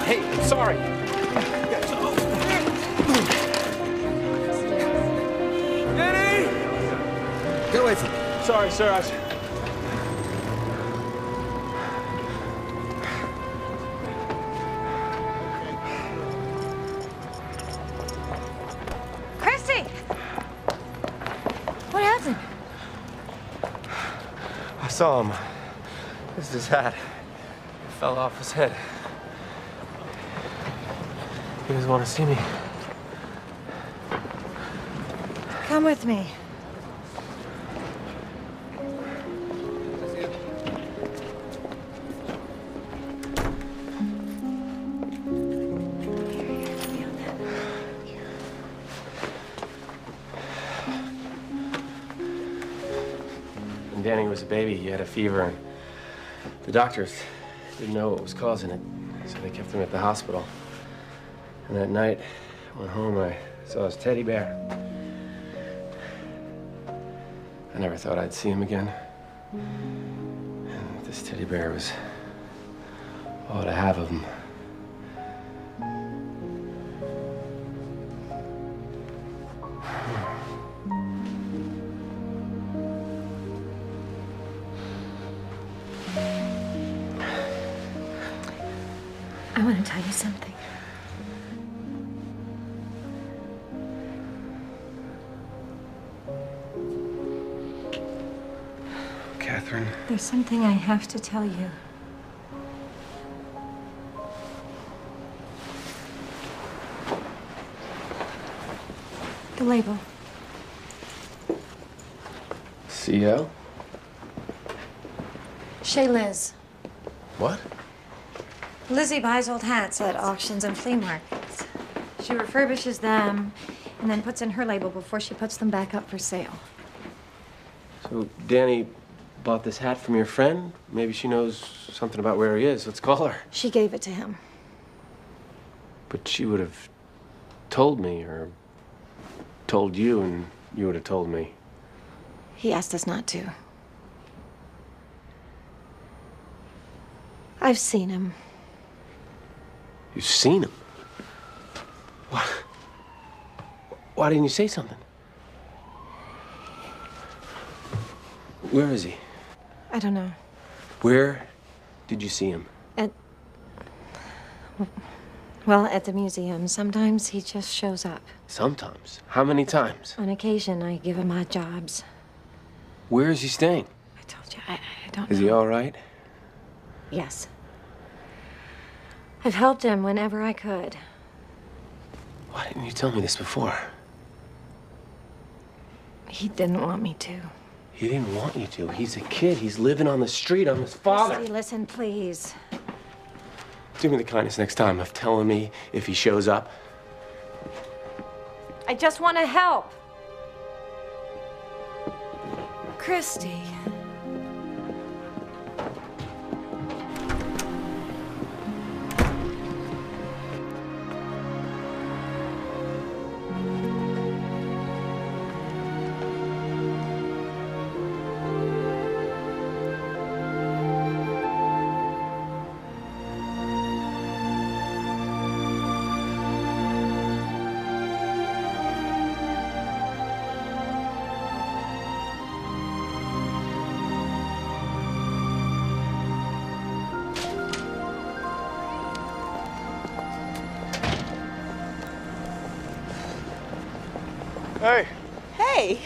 Hey, I'm sorry. Danny! Get away from me. Sorry, sir. Christy! What happened? I saw him. This is his hat. It fell off his head. He doesn't want to see me. Come with me. When Danny was a baby, he had a fever, and the doctors didn't know what was causing it, so they kept him at the hospital. And that night, I went home and I saw his teddy bear. I never thought I'd see him again. And this teddy bear was all I have of him. I want to tell you something. Catherine. There's something I have to tell you. The label. CO? Chez Liz. What? Lizzie buys old hats at auctions and flea markets. She refurbishes them and then puts in her label before she puts them back up for sale. So Danny bought this hat from your friend? Maybe she knows something about where he is. Let's call her. She gave it to him. But she would have told me or told you, and you would have told me. He asked us not to. I've seen him. You've seen him? What? Why didn't you say something? Where is he? I don't know. Where did you see him? Well, at the museum. Sometimes he just shows up. Sometimes. How many times? On occasion, I give him odd jobs. Where is he staying? I told you, I don't know. Is he all right? Yes. I've helped him whenever I could. Why didn't you tell me this before? He didn't want me to. He didn't want you to. He's a kid. He's living on the street. I'm his father. Christy, listen, please. Do me the kindness next time of telling me if he shows up. I just want to help. Christy. Hey, Hey,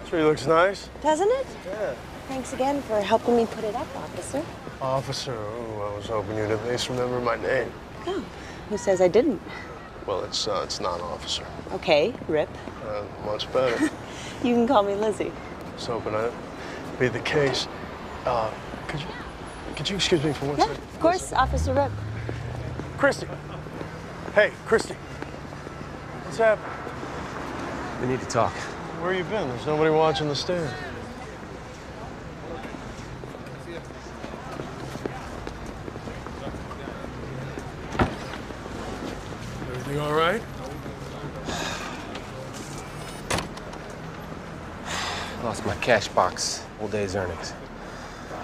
tree looks nice. doesn't it? Yeah. Thanks again for helping me put it up, officer. Officer, oh, I was hoping you'd at least remember my name. Oh, who says I didn't? Well, it's not officer. Okay, Rip. Much better. You can call me Lizzie. I was hoping that'd be the case. Could you excuse me for one second? Of course, Officer Rip. Christy. Hey, Christy. What's happening? We need to talk. Where you been? There's nobody watching the stand. Everything all right? Lost my cash box. Whole day's earnings.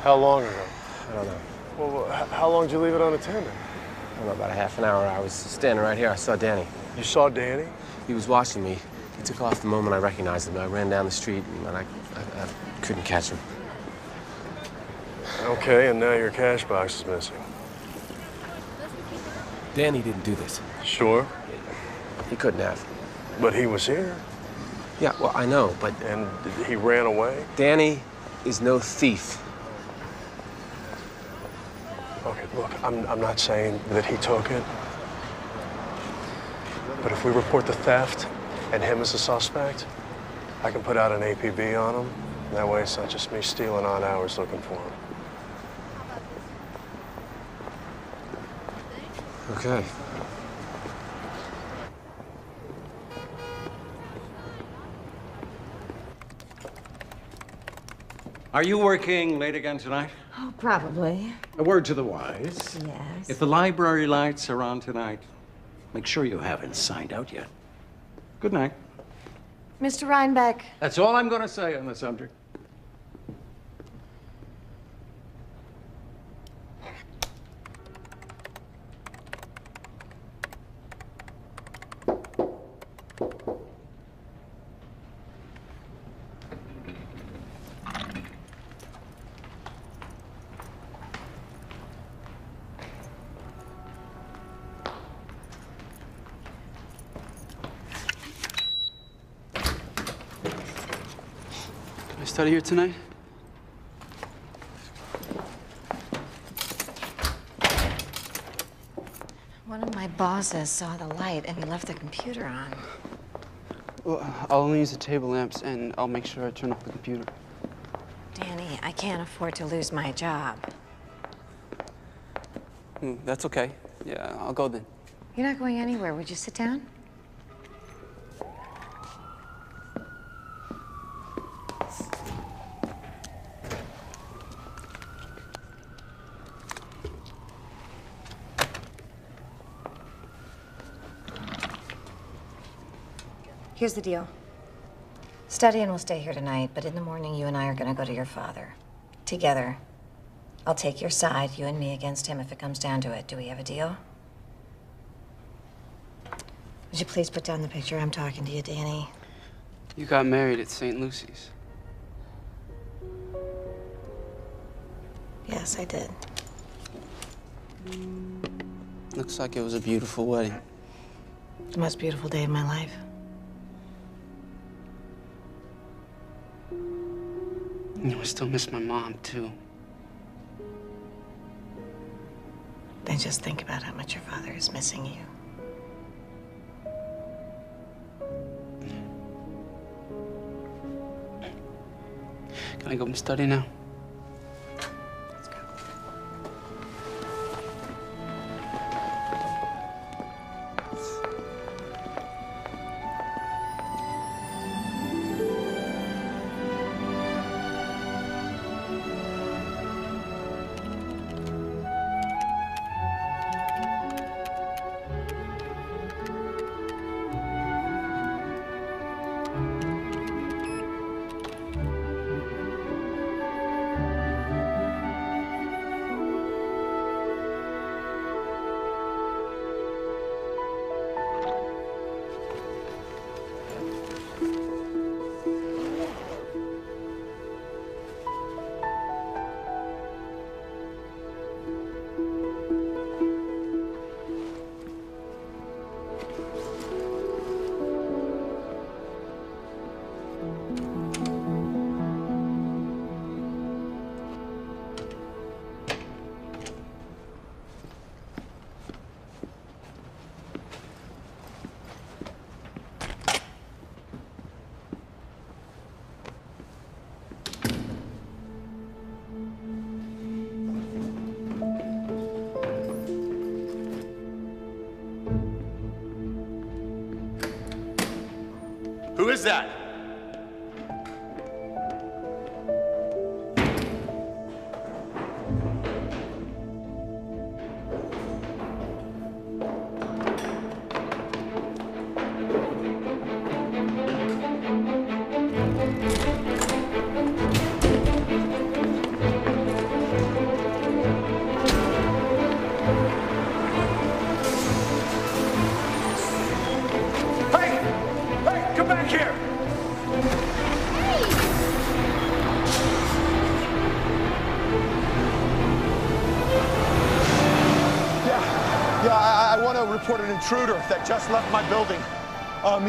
How long ago? I don't know. Well, how long did you leave it unattended? I don't know, about a half an hour. I was standing right here. I saw Danny. You saw Danny? He was watching me. He took off the moment I recognized him. I ran down the street and I couldn't catch him. Okay, and now your cash box is missing. Danny didn't do this. Sure? He couldn't have. But he was here. Yeah, well, I know, but... And he ran away? Danny is no thief. Okay, look, I'm not saying that he took it. But if we report the theft and him as a suspect, I can put out an APB on him. That way it's not just me stealing odd hours looking for him. Okay. Are you working late again tonight? Oh, probably. A word to the wise. Yes. If the library lights are on tonight, make sure you haven't signed out yet. Good night. Mr. Rhinebeck. That's all I'm going to say on the subject. Can I study here tonight? One of my bosses saw the light and he left the computer on. Well, I'll only use the table lamps, and I'll make sure I turn off the computer. Danny, I can't afford to lose my job. That's okay. Yeah, I'll go then. You're not going anywhere. Would you sit down? Here's the deal. Study and we'll stay here tonight, but in the morning you and I are gonna go to your father. Together. I'll take your side, you and me against him if it comes down to it. Do we have a deal? Would you please put down the picture? I'm talking to you, Danny. You got married at St. Lucy's. Yes, I did. Looks like it was a beautiful wedding. The most beautiful day of my life. You know, I still miss my mom, too. then just think about how much your father is missing you. Can I go and study now? Who is that? Report an intruder that just left my building.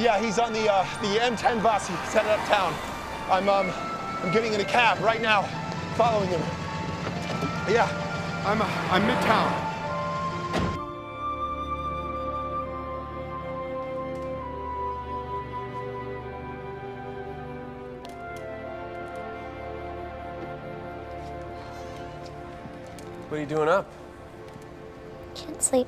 Yeah, he's on the M10 bus. He's headed uptown. I'm getting in a cab right now, following him. Yeah, I'm midtown. What are you doing up? Can't sleep.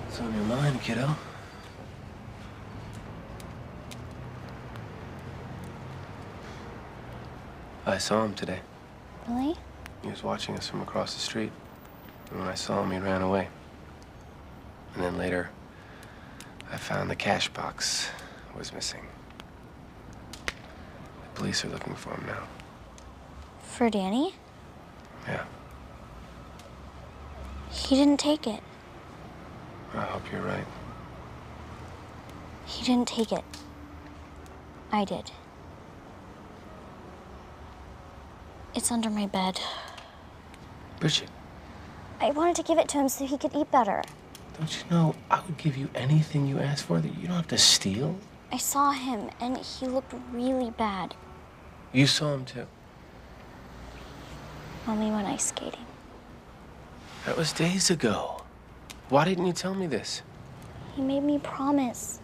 What's on your mind, kiddo? I saw him today. Really? He was watching us from across the street. And when I saw him, he ran away. And then later, I found the cash box was missing. The police are looking for him now. For Danny? Yeah, He didn't take it. I hope you're right. He didn't take it. I did. It's under my bed. Bridget, I wanted to give it to him so he could eat better. don't you know I would give you anything you asked for that you don't have to steal? I saw him, and he looked really bad. You saw him too. When we went ice skating. That was days ago. Why didn't you tell me this? He made me promise.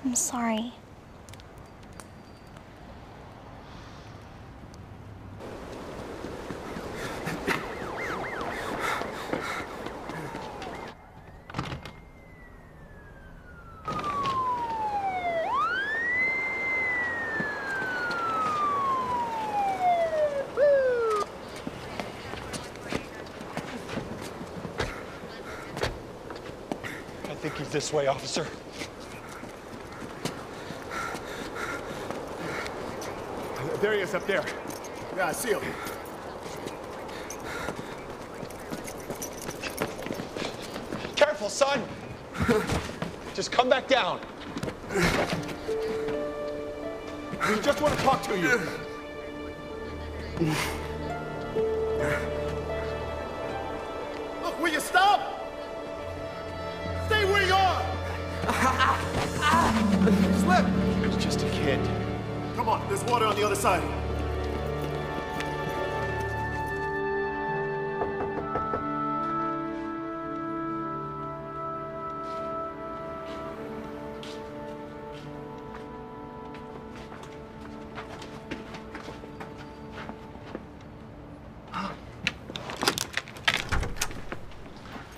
I'm sorry. I think he's this way, officer. There he is up there. Yeah, I see him. Careful, son. Just come back down. We just want to talk to you. Look, will you stop? Stay where you are! Slip! It's just a kid. Come on, there's water on the other side.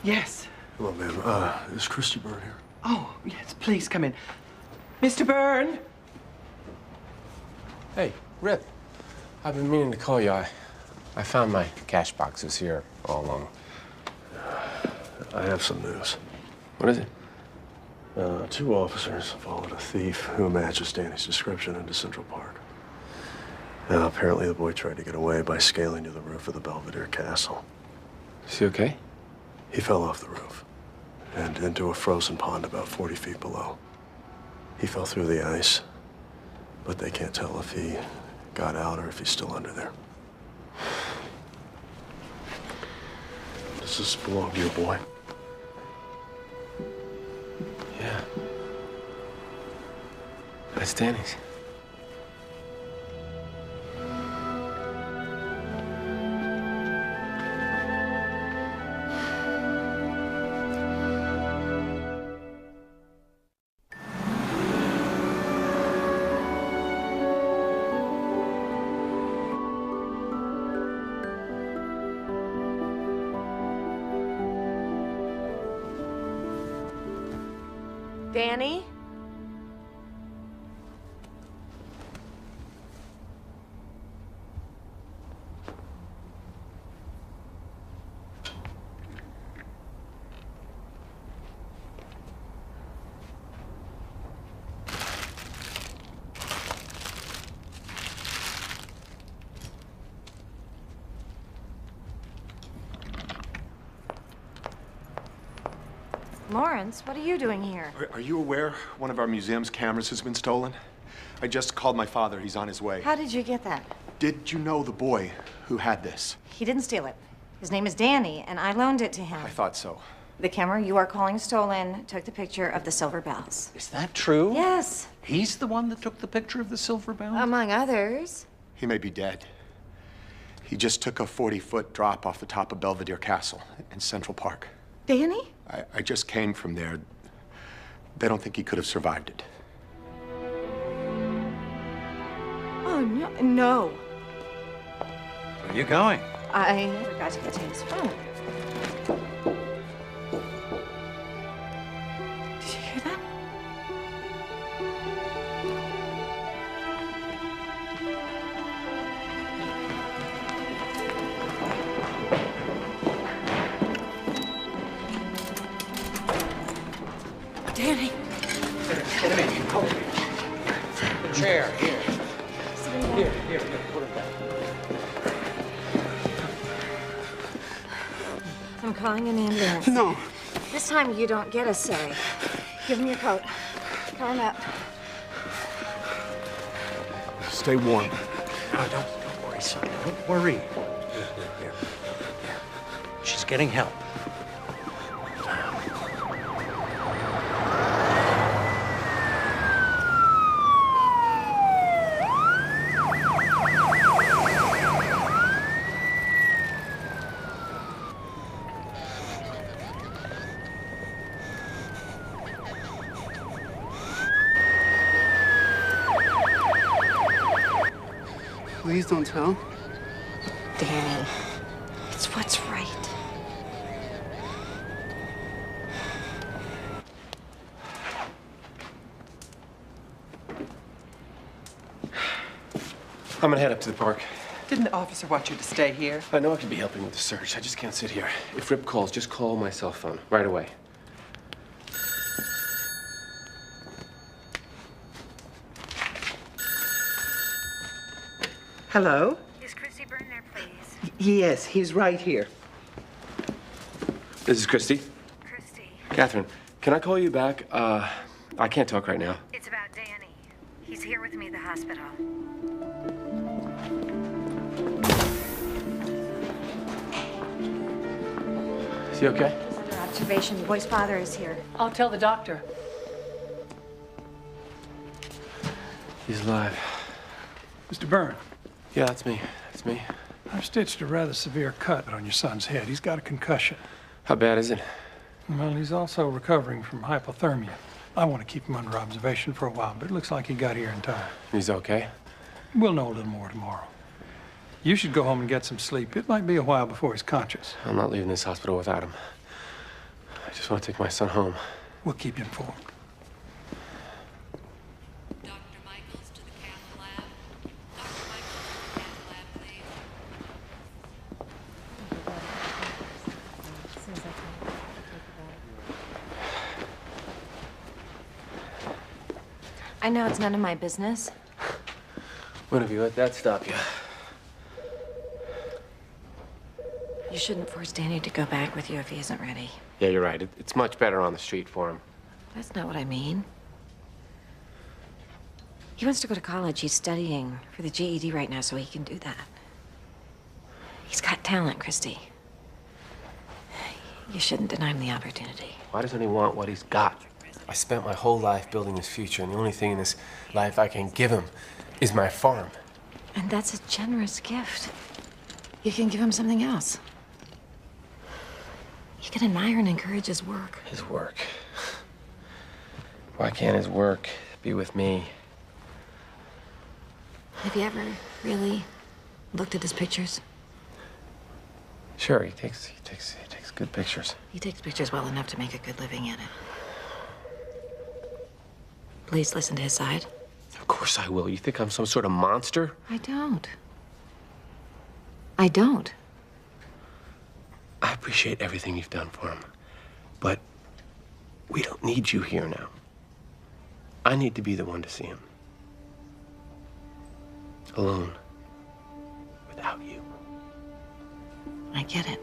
Yes. Hello, ma'am. Is Christy Byrne here? Oh, yes, please come in. Mr. Byrne! Hey, Rip. I've been meaning to call you. I found my cash boxes here all along. I have some news. What is it? 2 officers followed a thief who matches Danny's description into Central Park. Now, apparently the boy tried to get away by scaling to the roof of the Belvedere Castle. Is he okay? He fell off the roof and into a frozen pond about 40 feet below. He fell through the ice, but they can't tell if he got out or if he's still under there. Does this belong to your boy? Yeah. That's Danny's. Danny? Lawrence, what are you doing here? Are you aware one of our museum's cameras has been stolen? I just called my father. He's on his way. How did you get that? Did you know the boy who had this? He didn't steal it. His name is Danny, and I loaned it to him. I thought so. The camera you are calling stolen took the picture of the silver bells. Is that true? Yes. He's the one that took the picture of the silver bells? Among others. He may be dead. He just took a 40-foot drop off the top of Belvedere Castle in Central Park. Danny? I just came from there. They don't think he could have survived it. Oh, no. No. Where are you going? I forgot to get to his phone. Did you hear that? Danny. Get him in. Oh. The chair, here. Here, put it back. I'm calling an ambulance. No. This time you don't get a say. Give him your coat. Cover him up. Stay warm. No, don't worry, son. Don't worry. Here. She's getting help. Please don't tell. Danny, it's what's right. I'm gonna head up to the park. Didn't the officer want you to stay here? I know I could be helping with the search. I just can't sit here. If Rip calls, just call my cell phone right away. Hello? Is Christy Byrne there, please? Yes, he's right here. This is Christy. Christy. Catherine, can I call you back? I can't talk right now. It's about Danny. He's here with me at the hospital. Is he okay? He's under observation. The boy's father is here. I'll tell the doctor. He's alive. Mr. Byrne. Yeah, that's me. That's me. I've stitched a rather severe cut on your son's head. He's got a concussion. How bad is it? Well, he's also recovering from hypothermia. I want to keep him under observation for a while, but it looks like he got here in time. He's okay? We'll know a little more tomorrow. You should go home and get some sleep. It might be a while before he's conscious. I'm not leaving this hospital without him. I just want to take my son home. We'll keep you informed. I know it's none of my business. When have you let that stop you? You shouldn't force Danny to go back with you if he isn't ready. Yeah, you're right. It's much better on the street for him. That's not what I mean. He wants to go to college. He's studying for the GED right now so he can do that. He's got talent, Christy. You shouldn't deny him the opportunity. Why doesn't he want what he's got? I spent my whole life building his future, and the only thing in this life I can give him is my farm. And that's a generous gift. You can give him something else. You can admire and encourage his work. His work? Why can't his work be with me? Have you ever really looked at his pictures? Sure, he takes good pictures. He takes pictures well enough to make a good living at it. Please listen to his side. Of course I will. You think I'm some sort of monster? I don't. I don't. I appreciate everything you've done for him, but we don't need you here now. I need to be the one to see him. Alone. Without you. I get it.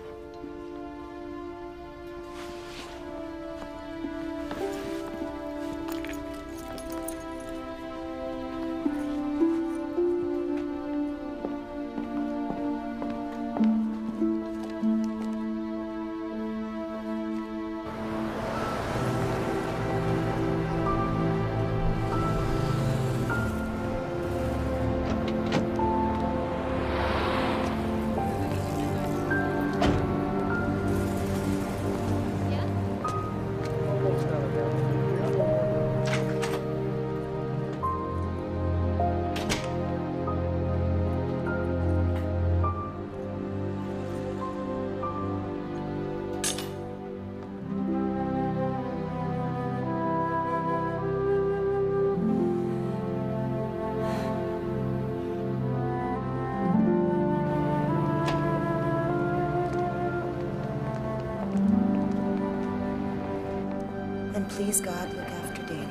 And please, God, look after Danny.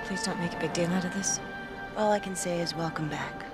Please don't make a big deal out of this. All I can say is welcome back.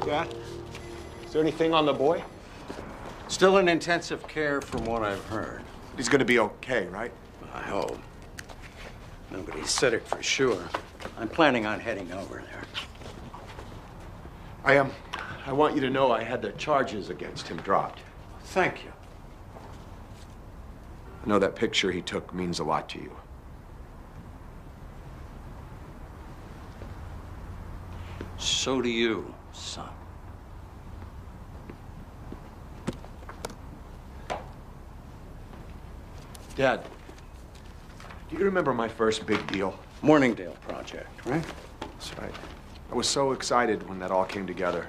Dad, is there anything on the boy? Still in intensive care from what I've heard. He's gonna be okay, right? I hope. Nobody said it for sure. I'm planning on heading over there. I want you to know I had the charges against him dropped. Thank you. I know that picture he took means a lot to you. So do you, son. Dad, do you remember my first big deal? Morningdale Project, right? That's right. I was so excited when that all came together.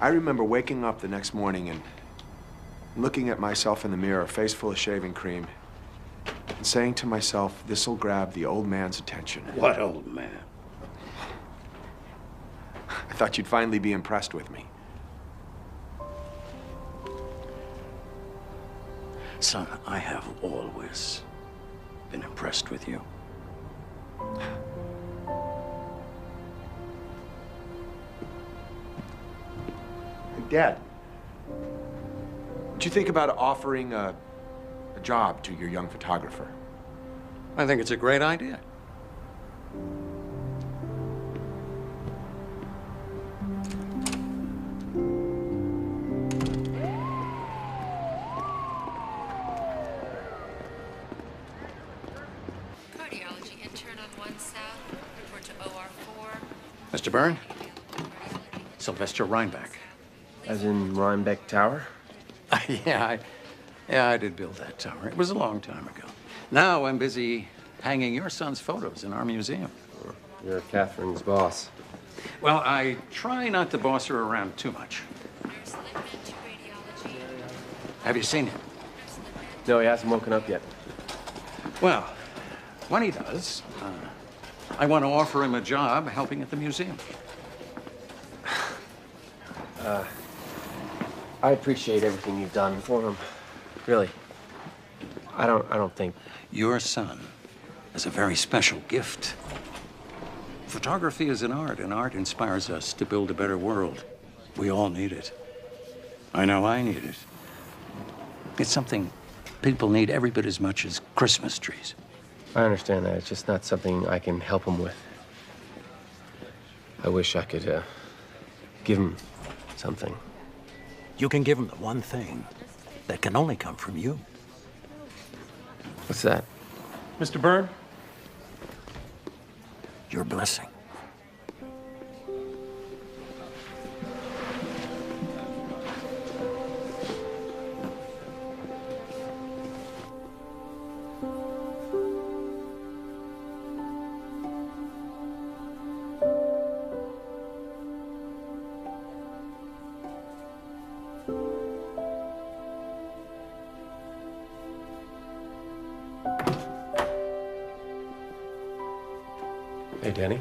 I remember waking up the next morning and looking at myself in the mirror, face full of shaving cream, and saying to myself, this'll grab the old man's attention. What old man? thought you'd finally be impressed with me. Son, I have always been impressed with you. Dad, what'd you think about offering a job to your young photographer? I think it's a great idea. Cardiology intern on 1 South. Report to OR4. Mr. Byrne, Sylvester Rhinebeck. As in Rhinebeck Tower? Yeah, I did build that tower. It was a long time ago. Now I'm busy hanging your son's photos in our museum. You're Catherine's boss. Well, I try not to boss her around too much. Have you seen him? No, he hasn't woken up yet. Well, when he does, I want to offer him a job helping at the museum. I appreciate everything you've done for him. Really. I don't think... Your son is a very special gift. Photography is an art, and art inspires us to build a better world. We all need it. I know I need it. It's something people need every bit as much as Christmas trees. I understand that. It's just not something I can help him with. I wish I could, give him something. You can give him the one thing that can only come from you. What's that? Mr. Byrne? Your blessing. Hey, Danny.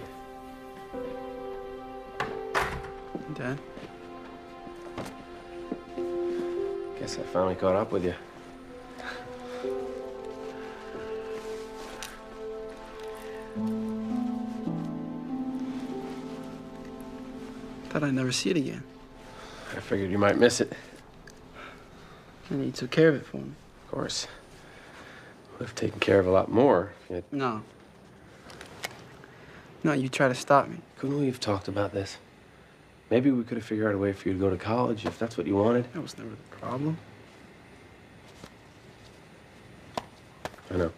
Dad? Guess I finally caught up with you. Thought I'd never see it again. I figured you might miss it. And you took care of it for me. Of course. Would have taken care of a lot more if you... No. No, you try to stop me. Couldn't we have talked about this? Maybe we could have figured out a way for you to go to college if that's what you wanted. That was never the problem. I know.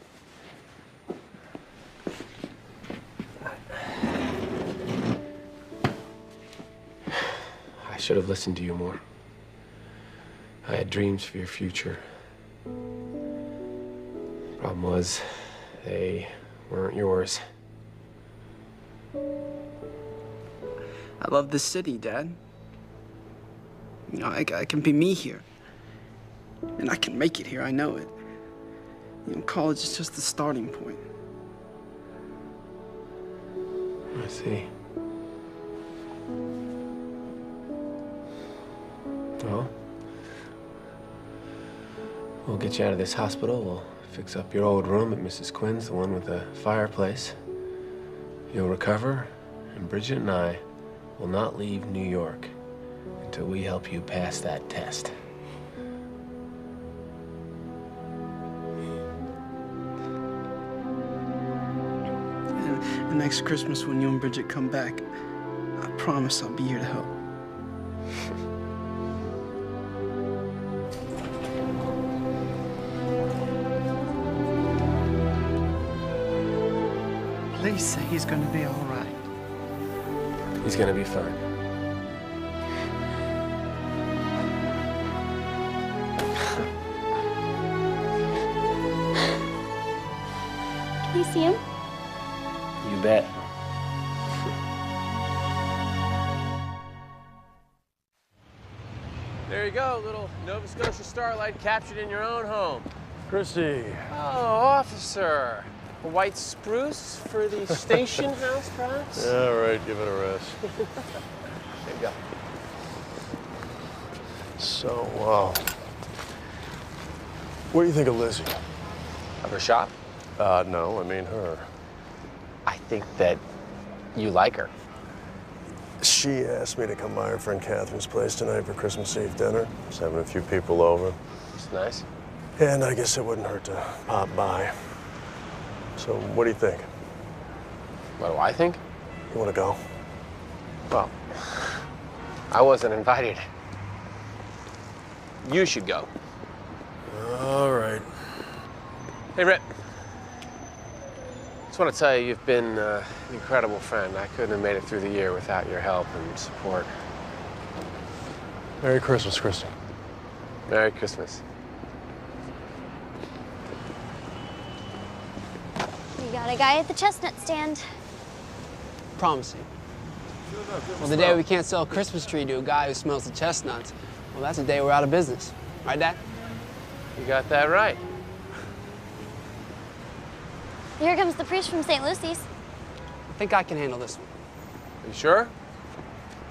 I should have listened to you more. I had dreams for your future. Problem was, they weren't yours. I love this city, Dad. You know, I can be me here. And I can make it here, I know it. You know, college is just the starting point. I see. Well, we'll get you out of this hospital. We'll fix up your old room at Mrs. Quinn's, the one with the fireplace. You'll recover, and Bridget and I will not leave New York until we help you pass that test. And next Christmas when you and Bridget come back, I promise I'll be here to help. Please say he's gonna be all right. He's gonna be fine. Can you see him? You bet. There you go, little Nova Scotia starlight captured in your own home. Chrissy. Oh, officer. A white spruce for the station house, perhaps? Yeah, all right, give it a rest. There you go. So, what do you think of Lizzie? Of her shop? No, I mean her. I think that you like her. She asked me to come by her friend Catherine's place tonight for Christmas Eve dinner. She's having a few people over. It's nice. And I guess it wouldn't hurt to pop by. So, what do you think? What do I think? You want to go? Well, I wasn't invited. You should go. All right. Hey, Rhett. Just want to tell you, you've been an incredible friend. I couldn't have made it through the year without your help and support. Merry Christmas, Christy. Merry Christmas. We got a guy at the chestnut stand. Promising. Well, the day we can't sell a Christmas tree to a guy who smells the chestnuts, well, that's the day we're out of business. Right, Dad? You got that right. Here comes the priest from St. Lucy's. I think I can handle this one. You sure?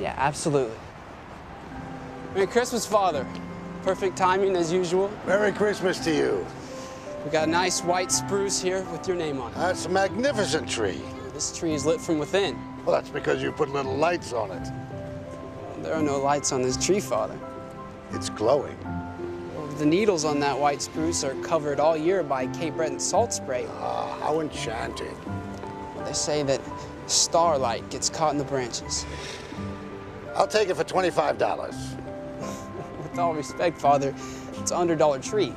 Yeah, absolutely. Merry Christmas, Father. Perfect timing, as usual. Merry Christmas to you. We got a nice white spruce here with your name on it. That's a magnificent tree. This tree is lit from within. Well, that's because you put little lights on it. There are no lights on this tree, Father. It's glowing. Well, the needles on that white spruce are covered all year by Cape Breton salt spray. Ah, how enchanting. Well, they say that starlight gets caught in the branches. I'll take it for $25. With all respect, Father, it's an $100 tree.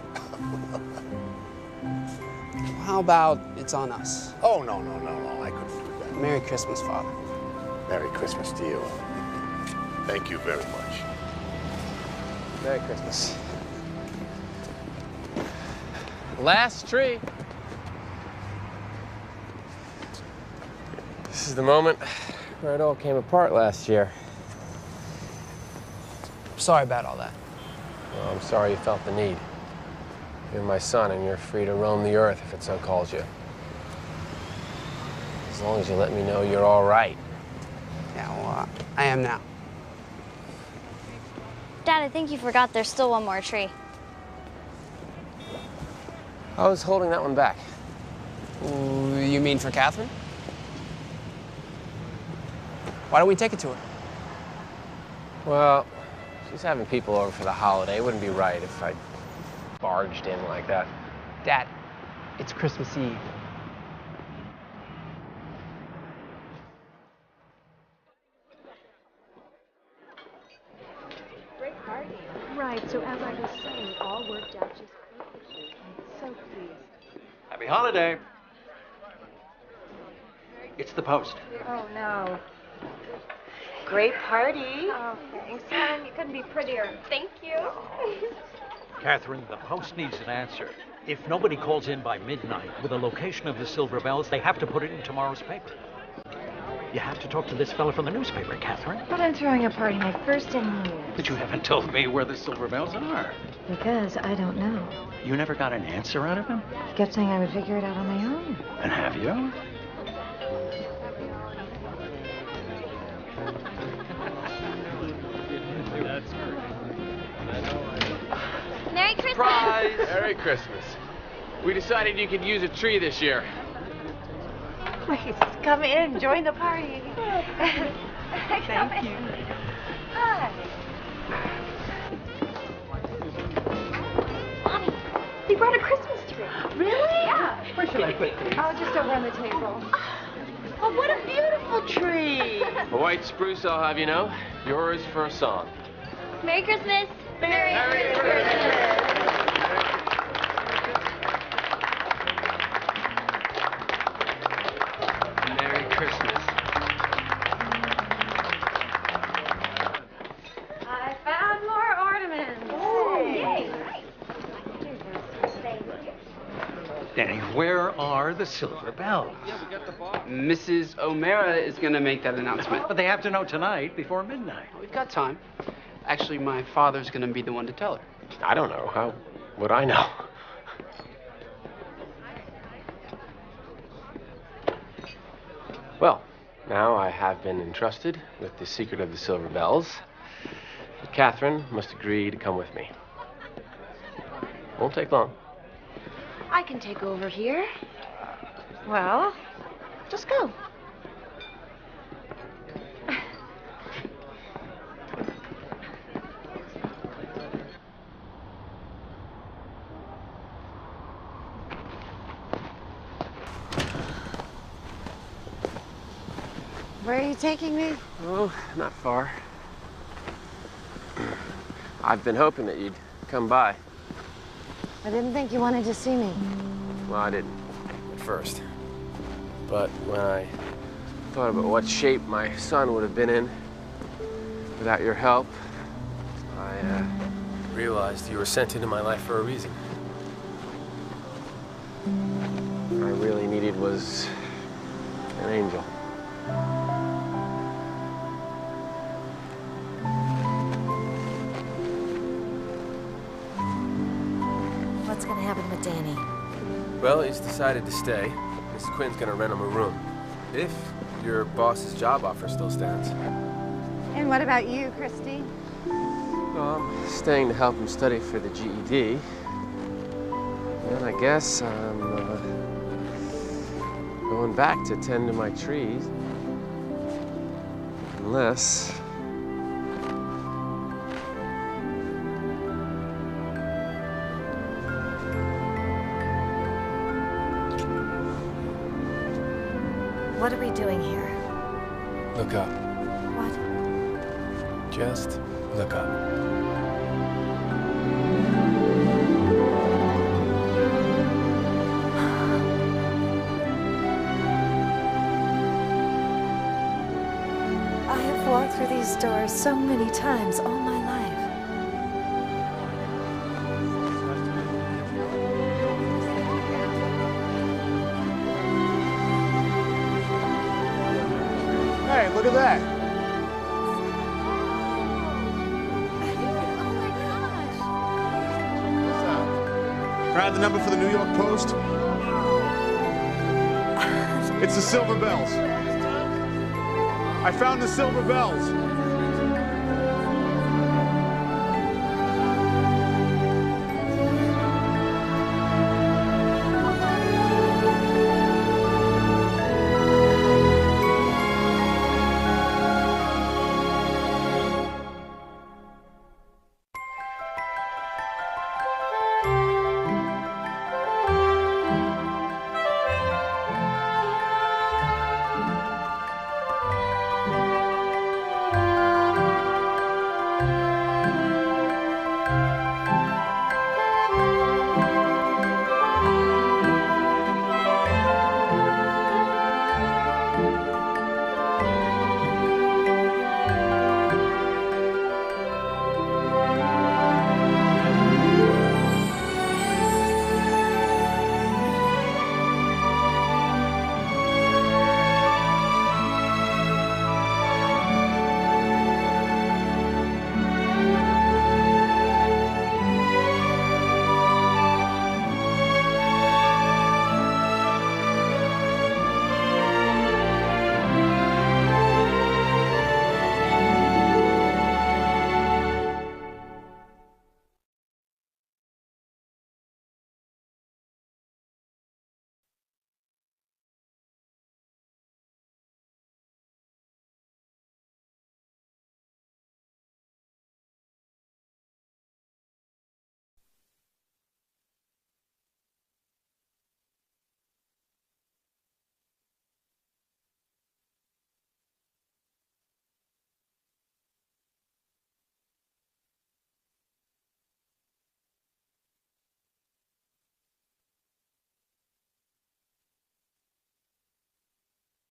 How about it's on us? Oh, no, I couldn't do that. Merry Christmas, Father. Merry Christmas to you. Thank you very much. Merry Christmas. Last tree. This is the moment where it all came apart last year. Sorry about all that. Well, I'm sorry you felt the need. You're my son, and you're free to roam the earth if it so calls you. As long as you let me know you're all right. Yeah, well, I am now. Dad, I think you forgot there's still one more tree. I was holding that one back. Ooh, you mean for Catherine? Why don't we take it to her? Well, she's having people over for the holiday. It wouldn't be right if I barged in like that. Dad, it's Christmas Eve. Great party. Right, so as I was saying, all worked out just perfectly. I'm so pleased. Happy holiday. It's the Post. Oh, no. Great party. Oh, thanks, hon. You couldn't be prettier. Thank you. Catherine, the Post needs an answer. If nobody calls in by midnight with a location of the Silver Bells, they have to put it in tomorrow's paper. You have to talk to this fella from the newspaper, Catherine. But I'm throwing a party my first in years. But you haven't told me where the Silver Bells are. Because I don't know. You never got an answer out of him? He kept saying I would figure it out on my own. And have you? Merry Christmas! Surprise! Merry Christmas. We decided you could use a tree this year. Please, come in, join the party. Thank you. Hi. Mommy, they brought a Christmas tree. Really? Yeah. Where should I put these? Oh, just over on the table. Oh, what a beautiful tree. A white spruce, I'll have you know. Yours for a song. Merry Christmas! Merry Christmas. Merry Christmas. I found more ornaments. Oh, yay. Danny, where are the Silver Bells? Mrs. O'Mara is going to make that announcement. But they have to know tonight before midnight. We've got time. Actually, my father's going to be the one to tell her. I don't know. How would I know? Well, now I have been entrusted with the secret of the silver bells. But Catherine must agree to come with me. Won't take long. I can take over here. Well, just go. Where are you taking me? Oh, not far. I've been hoping that you'd come by. I didn't think you wanted to see me. Well, I didn't at first. But when I thought about what shape my son would have been in without your help, I realized you were sent into my life for a reason. What I really needed was an angel. What's gonna happen with Danny? Well, he's decided to stay. Mrs. Quinn's gonna rent him a room. If your boss's job offer still stands. And what about you, Christy? Well, I'm staying to help him study for the GED. And I guess I'm going back to tend to my trees. Unless... What are we doing here? Look up. What? Just look up. I have walked through these doors so many times all my life. Hey, look at that. Can I have the number for the New York Post? It's the Silver Bells. I found the Silver Bells.